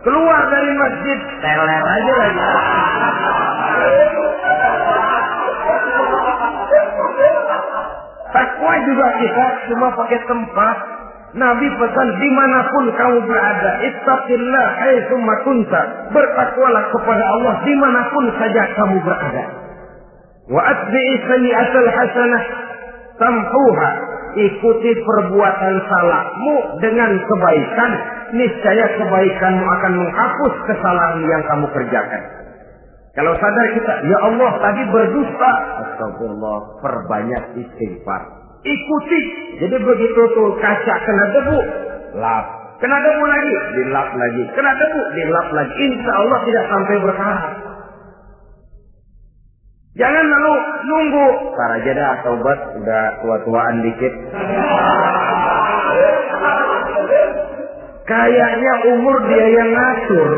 Speaker 1: Keluar dari masjid, teler aja lagi. Takwa juga kita cuma pakai tempat. Nabi pesan dimanapun kamu berada, ittaqillah haitsu ma kunta. Bertakwalah kepada Allah dimanapun saja kamu berada. Wa atbi'is sayyi'atal hasanah tamhuha. Ikuti perbuatan salahmu dengan kebaikan, niscaya kebaikanmu akan menghapus kesalahan yang kamu kerjakan. Kalau sadar kita, ya Allah tadi berdusta, astagfirullah, perbanyak istighfar. Ikuti. Jadi begitu tuh kaca kena debu, lap. Kena debu lagi, dilap lagi. Kena debu, dilap lagi. Insya Allah tidak sampai berkarat. Jangan lalu nunggu. Ntar aja dah taubat, udah tua-tuaan dikit. Kayaknya umur dia yang ngatur.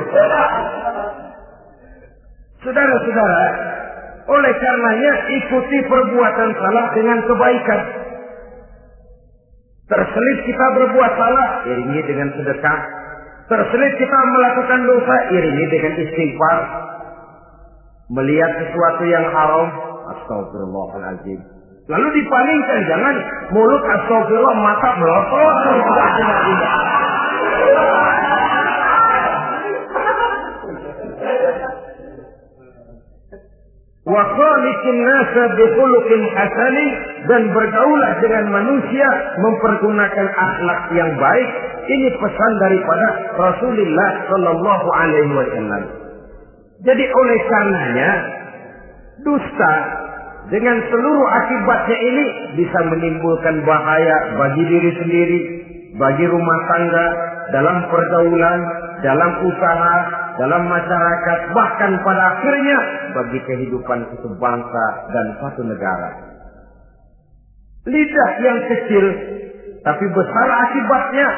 Speaker 1: Saudara-saudara, oleh karenanya ikuti perbuatan salah dengan kebaikan. Terselip kita berbuat salah, iringi dengan sedekah. Terselip kita melakukan dosa, iringi dengan istighfar. Melihat sesuatu yang haram, astagfirullahaladzim. Lalu dipalingkan, jangan mulut astagfirullah, mata melotot. Wa khaliqin nasa bi khuluqin hasani, dan bergaulah dengan manusia mempergunakan akhlak yang baik. Ini pesan daripada Rasulullah sallallahu alaihi wasallam. Jadi oleh karenanya dusta dengan seluruh akibatnya ini bisa menimbulkan bahaya bagi diri sendiri, bagi rumah tangga, dalam pergaulan, dalam usaha, dalam masyarakat, bahkan pada akhirnya bagi kehidupan satu bangsa dan satu negara. Lidah yang kecil tapi besar akibatnya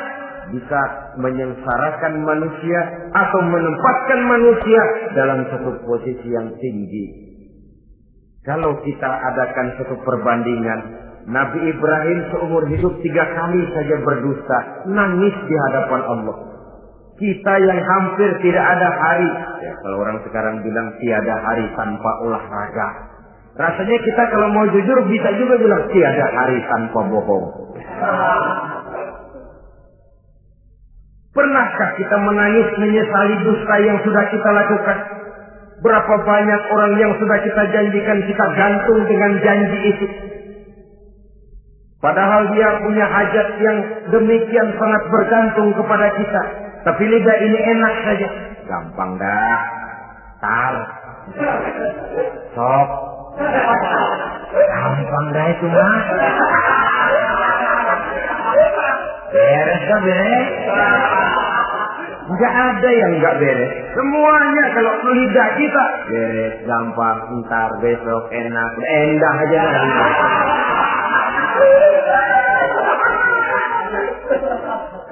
Speaker 1: bisa menyengsarakan manusia atau menempatkan manusia dalam satu posisi yang tinggi. Kalau kita adakan satu perbandingan, Nabi Ibrahim seumur hidup 3 kali saja berdusta, nangis di hadapan Allah. Kita yang hampir tidak ada hari, ya kalau orang sekarang bilang tiada hari tanpa olahraga. Rasanya kita kalau mau jujur bisa juga bilang tiada hari tanpa bohong. Pernahkah kita menangis menyesali dusta yang sudah kita lakukan? Berapa banyak orang yang sudah kita janjikan kita gantung dengan janji itu. Padahal dia punya hajat yang demikian sangat bergantung kepada kita. Tapi lidah ini enak saja. Gampang dah. Tar. Sok. Gampang dah itu mah. Beres gak beres? Enggak ada yang enggak beres. Semuanya kalau lidah kita beres, gampang, ntar, besok, enak, endah aja.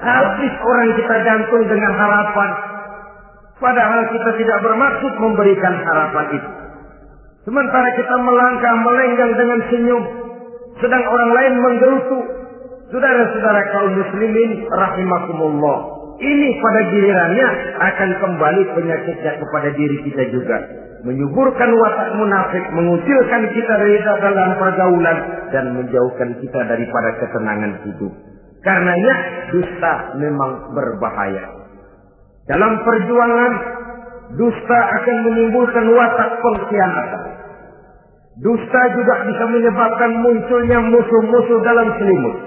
Speaker 1: Habis orang kita gantung dengan harapan. Padahal kita tidak bermaksud memberikan harapan itu. Sementara kita melangkah melenggang dengan senyum, sedang orang lain menggerutu. Saudara-saudara kaum muslimin rahimakumullah, ini pada gilirannya akan kembali penyakitnya kepada diri kita juga. Menyuburkan watak munafik, mengucilkan kita dari dalam pergaulan, dan menjauhkan kita daripada ketenangan hidup. Karenanya dusta memang berbahaya. Dalam perjuangan, dusta akan menimbulkan watak pengkhianatan. Dusta juga bisa menyebabkan munculnya musuh-musuh dalam selimut,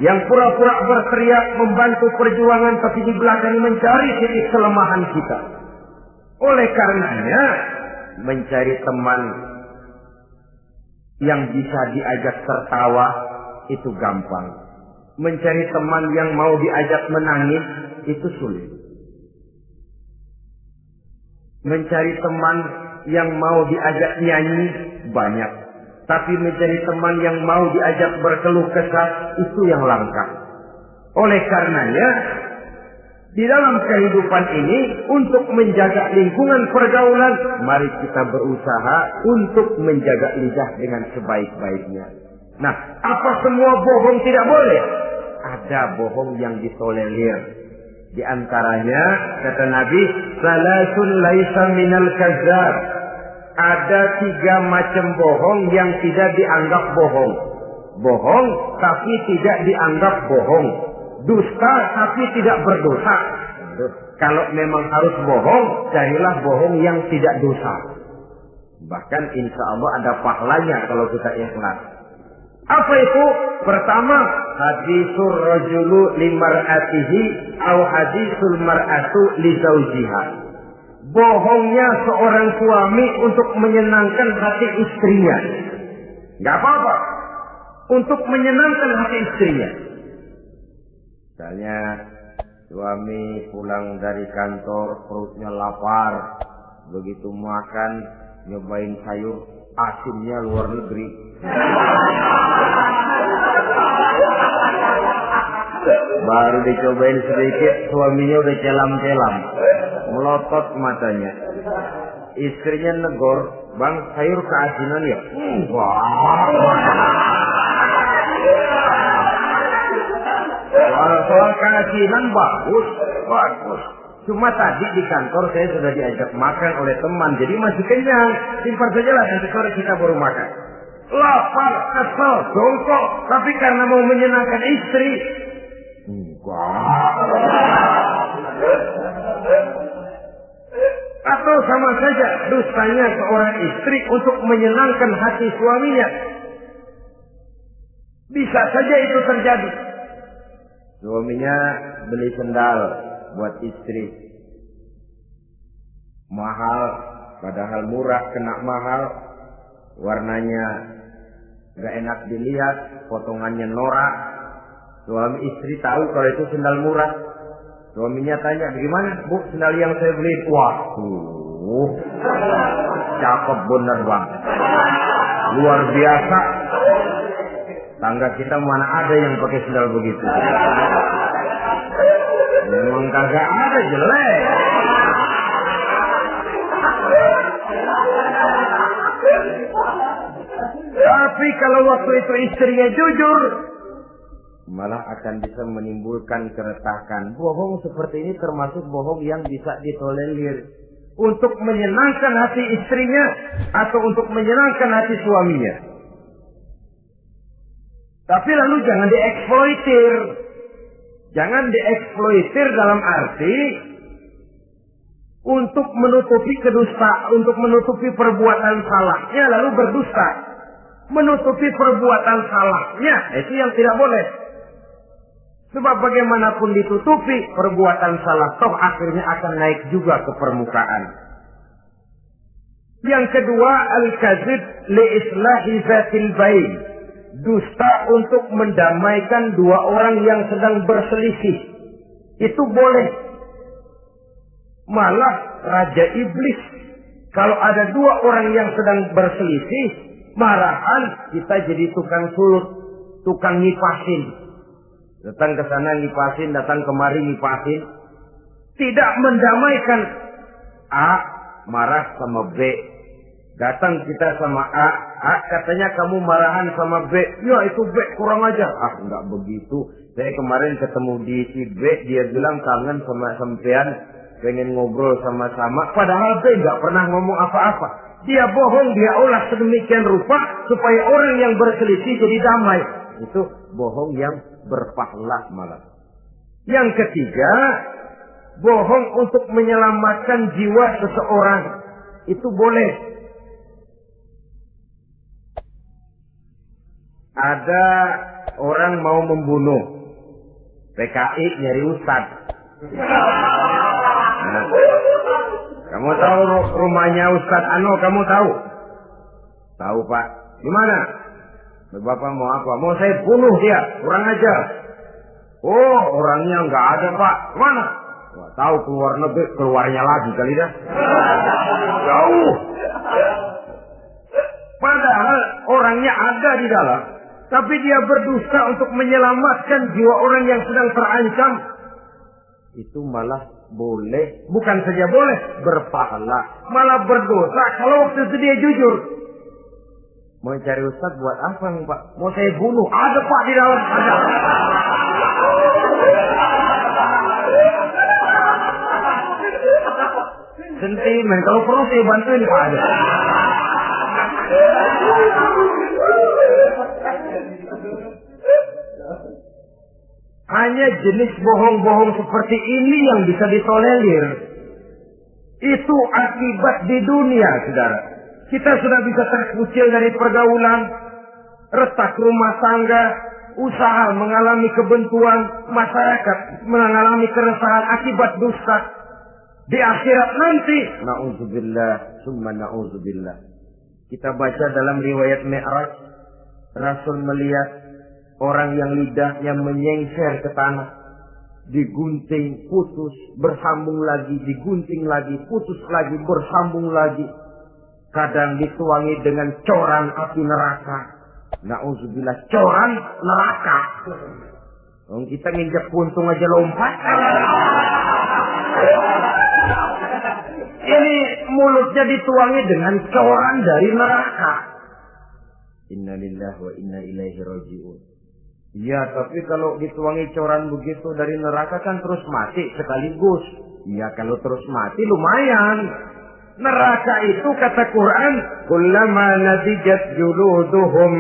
Speaker 1: yang pura-pura berteriak membantu perjuangan tapi di belakang mencari titik kelemahan kita. Oleh karenanya, mencari teman yang bisa diajak tertawa itu gampang. Mencari teman yang mau diajak menangis itu sulit. Mencari teman yang mau diajak nyanyi banyak. Tapi mencari teman yang mau diajak berkeluh kesah itu yang langka. Oleh karenanya, di dalam kehidupan ini untuk menjaga lingkungan pergaulan, mari kita berusaha untuk menjaga lidah dengan sebaik-baiknya. Nah, apa semua bohong tidak boleh? Ada bohong yang ditolerir. Di antaranya, kata Nabi, salasun laisa minal kazzab. Ada 3 macam bohong yang tidak dianggap bohong. Bohong tapi tidak dianggap bohong. Dusta tapi tidak berdosa. Kalau memang harus bohong, carilah bohong yang tidak dosa. Bahkan insya Allah ada pahalanya kalau kita ikhlas. Apa itu? Pertama, hadisul rajulu limar'atihi au hadisul mar'atu li zawjiha. Bohongnya seorang suami untuk menyenangkan hati istrinya. Gak apa-apa. Untuk menyenangkan hati istrinya. Misalnya, suami pulang dari kantor, perutnya lapar. Begitu makan, nyobain sayur, asinnya luar negeri. Baru dicobain sedikit, suaminya udah celam-celam, melotot matanya. Istrinya negor, bang sayur keasinan ya. Soal keasinan bagus. Cuma tadi di kantor saya sudah diajak makan oleh teman, jadi masih kenyang. Simpan saja lah, nanti sore kita baru makan. Lapar, kesel, jongkok, tapi karena mau menyenangkan istri. Atau sama saja dustanya seorang istri untuk menyenangkan hati suaminya. Bisa saja itu terjadi. Suaminya beli sendal buat istri. Mahal, padahal murah, kena mahal. Warnanya gak enak dilihat, potongannya norak. Suami istri tahu kalau itu sendal murah. Suaminya tanya, gimana bu sendal yang saya beli? Waduh, cakep bener bang, luar biasa. Tangga kita mana ada yang pakai sendal begitu? Memang kagak ada, jelek. Tapi kalau waktu itu istrinya jujur, malah akan bisa menimbulkan keretakan. Bohong seperti ini termasuk bohong yang bisa ditolerir untuk menyenangkan hati istrinya atau untuk menyenangkan hati suaminya. Tapi lalu jangan dieksploitir. Jangan dieksploitir dalam arti untuk menutupi untuk menutupi perbuatan salahnya lalu berdusta. Menutupi perbuatan salahnya, itu yang tidak boleh. Sebab bagaimanapun ditutupi, perbuatan salah toh akhirnya akan naik juga ke permukaan. Yang kedua, al-kadzib li islahi zatil bain. Dusta untuk mendamaikan dua orang yang sedang berselisih. Itu boleh. Malah Raja Iblis, kalau ada dua orang yang sedang berselisih, marahan kita jadi tukang sulut, tukang ngipasin. Datang ke sana ngipasin, datang kemari ngipasin. Tidak mendamaikan. A marah sama B. Datang kita sama A katanya kamu marahan sama B. Ya itu B kurang aja. Enggak begitu. Saya kemarin ketemu di si B, dia bilang kangen sama sampean, pengen ngobrol sama-sama. Padahal B enggak pernah ngomong apa-apa. Dia bohong, dia olah sedemikian rupa supaya orang yang berselisih jadi damai. Itu bohong yang berpahala malah. Yang ketiga, bohong untuk menyelamatkan jiwa seseorang. Itu boleh. Ada orang mau membunuh, PKI nyari ustadz. Nah, kamu tahu rumahnya Ustadz Ano? Kamu tahu? Tahu pak? Di mana? Bapak mau apa? Mau saya bunuh dia, kurang ajar. Oh, orangnya nggak ada pak. Mana? Wah, tahu keluar negeri, keluarnya lagi kali dah. Jauh. Padahal orangnya ada di dalam, tapi dia berdusta untuk menyelamatkan jiwa orang yang sedang terancam. Itu malah boleh, bukan saja boleh, berpahala, malah berdosa kalau waktu itu dia jujur. Mau cari ustaz buat apa pak? Mau saya bunuh? Ada pak di dalam, ada. Sentimen, kalau perlu saya bantuin pak ada. Hanya jenis bohong-bohong seperti ini yang bisa ditolerir. Itu akibat di dunia, saudara. Kita sudah bisa terkucil dari pergaulan, retak rumah tangga, usaha mengalami kebuntuan, masyarakat mengalami keresahan akibat dusta. Di akhirat nanti, na'udzubillah, summa na'udzubillah. Kita baca dalam riwayat Mi'raj, Rasul melihat orang yang lidahnya menyengser ke tanah, digunting, putus, bersambung lagi, digunting lagi, putus lagi, bersambung lagi. Kadang dituangi dengan coran api neraka. Na'udzubillah, coran neraka. Kita nginjak puntung aja lompat. Ini mulutnya dituangi dengan coran dari neraka. Innalillahi wa inna ilaihi raji'un. Iya, tapi kalau dituangi coran begitu dari neraka kan terus mati sekaligus. Iya, kalau terus mati lumayan. Neraka itu kata Quran, kullama nadijat juluduhum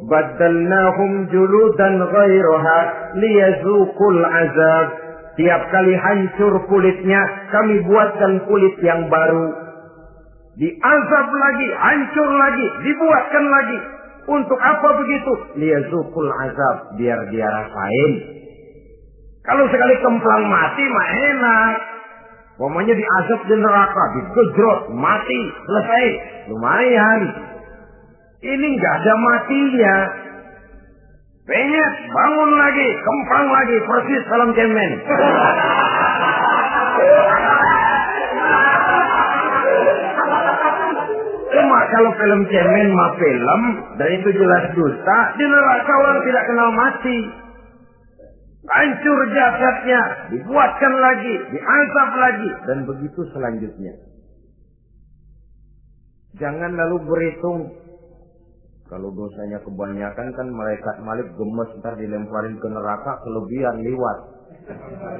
Speaker 1: baddalnahum juludan ghairaha liyazuqul azab. Tiap kali hancur kulitnya, kami buatkan kulit yang baru. Diazab lagi, hancur lagi, dibuatkan lagi. Untuk apa begitu? Liyazuqul azab, biar dia rasain. Kalau sekali kemplang mati mah enak. Pokoknya diazab di neraka, digejrot, mati, selesai. Lumayan. Ini nggak ada matinya. Penyet, bangun lagi, kemplang lagi, persis dalam cemen. Cuma kalau film cemen mah film, dan itu jelas dusta, di neraka orang tidak kenal mati. Hancur jasadnya, dibuatkan lagi, diazab lagi, dan begitu selanjutnya. Jangan lalu berhitung. Kalau dosanya kebanyakan kan malaikat Malik gemes ntar dilemparin ke neraka, kelebihan liwat.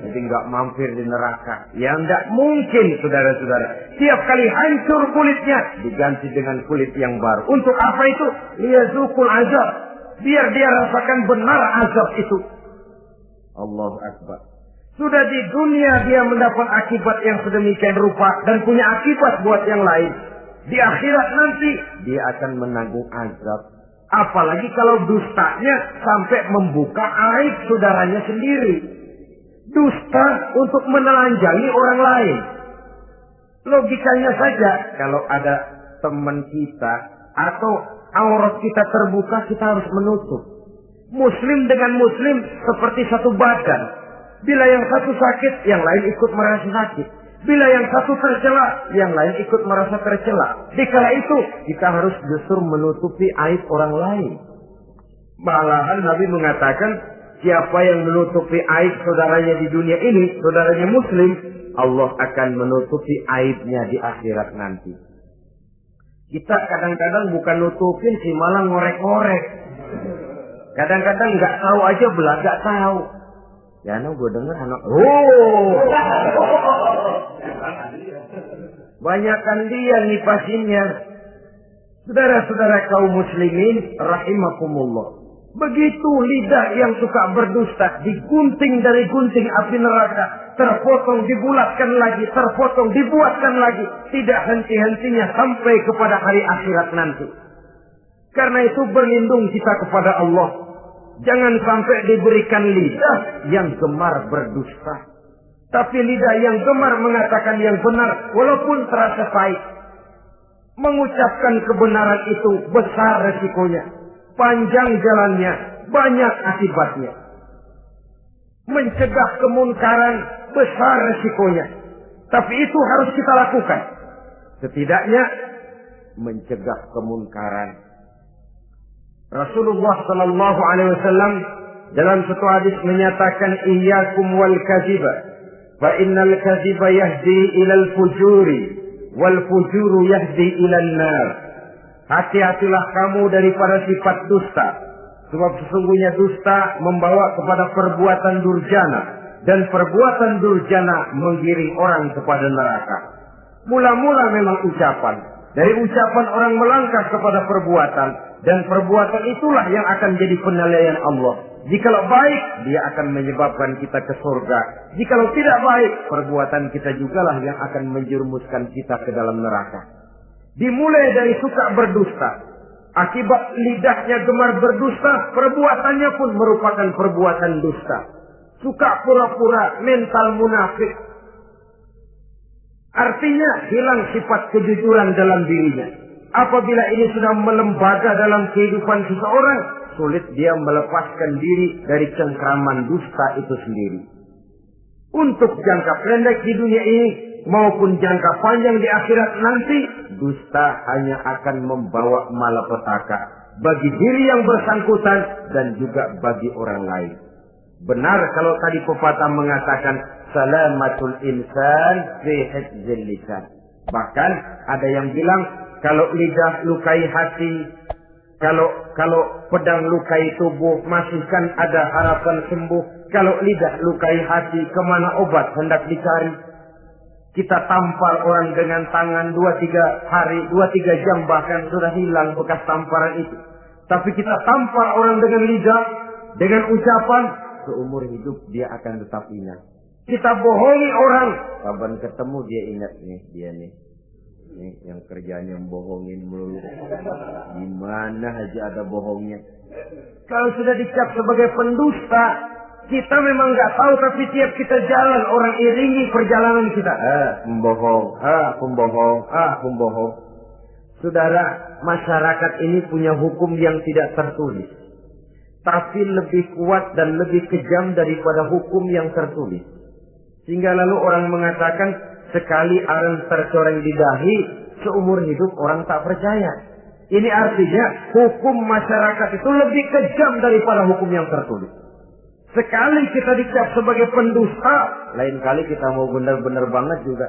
Speaker 1: Jadi nggak mampir di neraka. Ya nggak mungkin, saudara-saudara. Tiap kali hancur kulitnya diganti dengan kulit yang baru. Untuk apa itu? Liyazuqul azab. Biar dia rasakan benar azab itu. Allahu Akbar. Sudah di dunia dia mendapat akibat yang sedemikian rupa dan punya akibat buat yang lain. Di akhirat nanti dia akan menanggung azab. Apalagi kalau dustanya sampai membuka aib saudaranya sendiri. Dusta untuk menelanjangi orang lain. Logikanya saja, kalau ada teman kita atau aurat kita terbuka, kita harus menutup. Muslim dengan muslim seperti satu badan. Bila yang satu sakit, yang lain ikut merasa sakit. Bila yang satu tercela, yang lain ikut merasa tercela. Dikala itu, kita harus justru menutupi aib orang lain. Malahan Nabi mengatakan, siapa yang menutupi aib saudaranya di dunia ini, saudaranya muslim, Allah akan menutupi aibnya di akhirat nanti. Kita kadang-kadang bukan nutupin sih, malah ngorek-ngorek. Kadang-kadang nggak tahu aja belah nggak tahu. Ya, gue dengar anak. Banyakan dia nipasinnya. Saudara-saudara kaum muslimin rahimakumullah. Begitu lidah yang suka berdusta digunting dari gunting api neraka, terpotong dibulatkan lagi, terpotong dibuatkan lagi, tidak henti-hentinya sampai kepada hari akhirat nanti. Karena itu berlindung kita kepada Allah. Jangan sampai diberikan lidah yang gemar berdusta. Tapi lidah yang gemar mengatakan yang benar walaupun terasa pahit. Mengucapkan kebenaran itu besar resikonya. Panjang jalannya, banyak akibatnya. Mencegah kemunkaran besar resikonya. Tapi itu harus kita lakukan. Setidaknya mencegah kemunkaran. Rasulullah sallallahu alaihi wasallam dalam satu hadis menyatakan iyyakum wal kadhiba fa innal kadhiba yahdi ilal fujuri wal fujuru yahdi ilal nar. Hati-hatilah kamu daripada sifat dusta, sebab sesungguhnya dusta membawa kepada perbuatan durjana dan perbuatan durjana menggiring orang kepada neraka. Mula-mula memang ucapan, dari ucapan orang melangkah kepada perbuatan, dan perbuatan itulah yang akan jadi penilaian Allah. Jikalau baik, dia akan menyebabkan kita ke surga. Jikalau tidak baik, perbuatan kita jugalah yang akan menjerumuskan kita ke dalam neraka. Dimulai dari suka berdusta. Akibat lidahnya gemar berdusta, perbuatannya pun merupakan perbuatan dusta. Suka pura-pura, mental munafik. Artinya hilang sifat kejujuran dalam dirinya. Apabila ini sudah melembaga dalam kehidupan seseorang, sulit dia melepaskan diri dari cengkraman dusta itu sendiri. Untuk jangka pendek di dunia ini maupun jangka panjang di akhirat nanti, dusta hanya akan membawa malapetaka bagi diri yang bersangkutan dan juga bagi orang lain. Benar kalau tadi pepatah mengatakan salamatul insan fi hifdzil lisan. Bahkan ada yang bilang kalau lidah lukai hati, kalau pedang lukai tubuh, masihkan ada harapan sembuh. Kalau lidah lukai hati, kemana obat hendak dicari? Kita tampar orang dengan tangan 2-3 hari, 2-3 jam bahkan sudah hilang bekas tamparan itu. Tapi kita tampar orang dengan lidah, dengan ucapan, seumur hidup dia akan tetap ingat. Kita bohongi orang, kapan ketemu dia ingat nih, dia nih. Ini yang kerjanya bohongin melulu. Gimana aja ada bohongnya. Kalau sudah dicap sebagai pendusta, kita memang nggak tahu, tapi tiap kita jalan orang iringi perjalanan kita. Pembohong, pembohong. Saudara, masyarakat ini punya hukum yang tidak tertulis, tapi lebih kuat dan lebih kejam daripada hukum yang tertulis. Sehingga lalu orang mengatakan, sekali arang tercoreng di dahi, seumur hidup orang tak percaya. Ini artinya hukum masyarakat itu lebih kejam daripada hukum yang tertulis. Sekali kita dicap sebagai pendusta, lain kali kita mau benar-benar banget juga.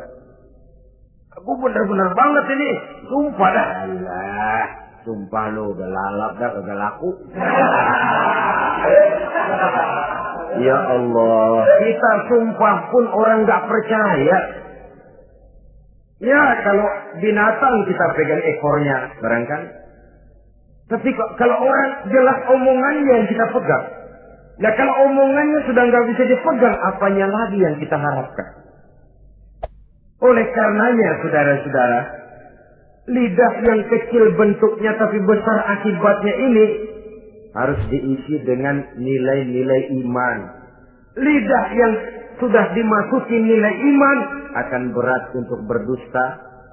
Speaker 1: Aku benar-benar banget ini, sumpah dah. Alah, sumpah lo udah lalap dah, udah laku. Ya Allah, kita sumpah pun orang gak percaya. Ya, kalau binatang kita pegang ekornya, barangkali. Tapi kalau orang jelas omongannya yang kita pegang. Nah, kalau omongannya sudah nggak bisa dipegang, apanya lagi yang kita harapkan? Oleh karenanya, saudara-saudara, lidah yang kecil bentuknya tapi besar akibatnya ini harus diisi dengan nilai-nilai iman. Lidah yang sudah dimasuki nilai iman akan berat untuk berdusta,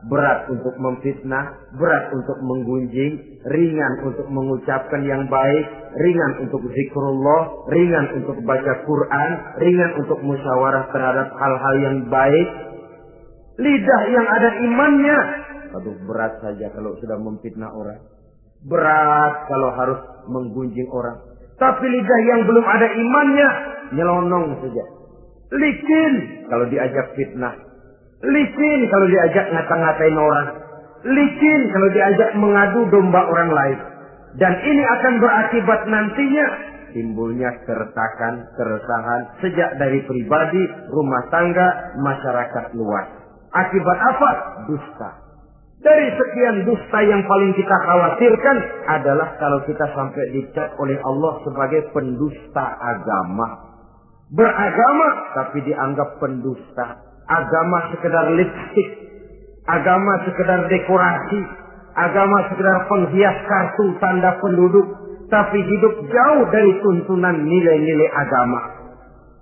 Speaker 1: berat untuk memfitnah, berat untuk menggunjing, ringan untuk mengucapkan yang baik, ringan untuk zikrullah, ringan untuk baca Quran, ringan untuk musyawarah terhadap hal-hal yang baik. Lidah yang ada imannya, aduh berat saja kalau sudah memfitnah orang, berat kalau harus menggunjing orang. Tapi lidah yang belum ada imannya, nyelonong saja. Licin kalau diajak fitnah, licin kalau diajak ngata-ngatain orang, licin kalau diajak mengadu domba orang lain. Dan ini akan berakibat nantinya timbulnya keretakan, keresahan sejak dari pribadi, rumah tangga, masyarakat luas. Akibat apa? Dusta. Dari sekian dusta yang paling kita khawatirkan adalah kalau kita sampai dicap oleh Allah sebagai pendusta agama. Beragama tapi dianggap pendusta. Agama sekedar lipstik, agama sekedar dekorasi, agama sekedar penghias kartu tanda penduduk, tapi hidup jauh dari tuntunan nilai-nilai agama.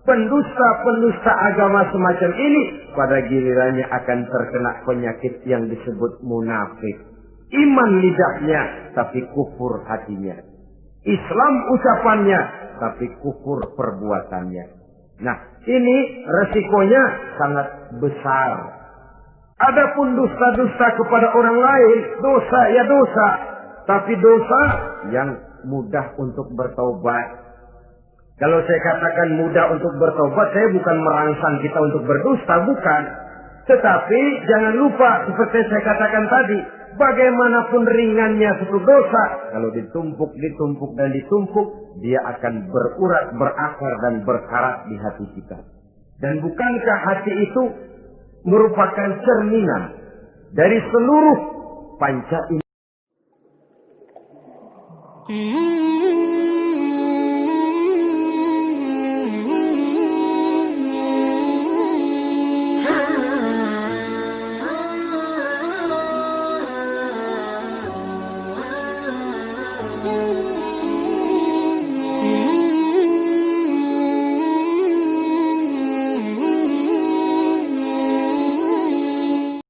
Speaker 1: Pendusta-pendusta agama semacam ini pada gilirannya akan terkena penyakit yang disebut munafik. Iman lidahnya tapi kufur hatinya. Islam ucapannya tapi kufur perbuatannya. Nah, ini resikonya sangat besar. Adapun dusta-dusta kepada orang lain, dosa ya dosa, tapi dosa yang mudah untuk bertobat. Kalau saya katakan mudah untuk bertobat, saya bukan merangsang kita untuk berdusta, bukan. Tetapi jangan lupa seperti saya katakan tadi, bagaimanapun ringannya suatu dosa, kalau ditumpuk dan ditumpuk, dia akan berurat, berakar dan berkarat di hati kita. Dan bukankah hati itu merupakan cerminan dari seluruh panca indera?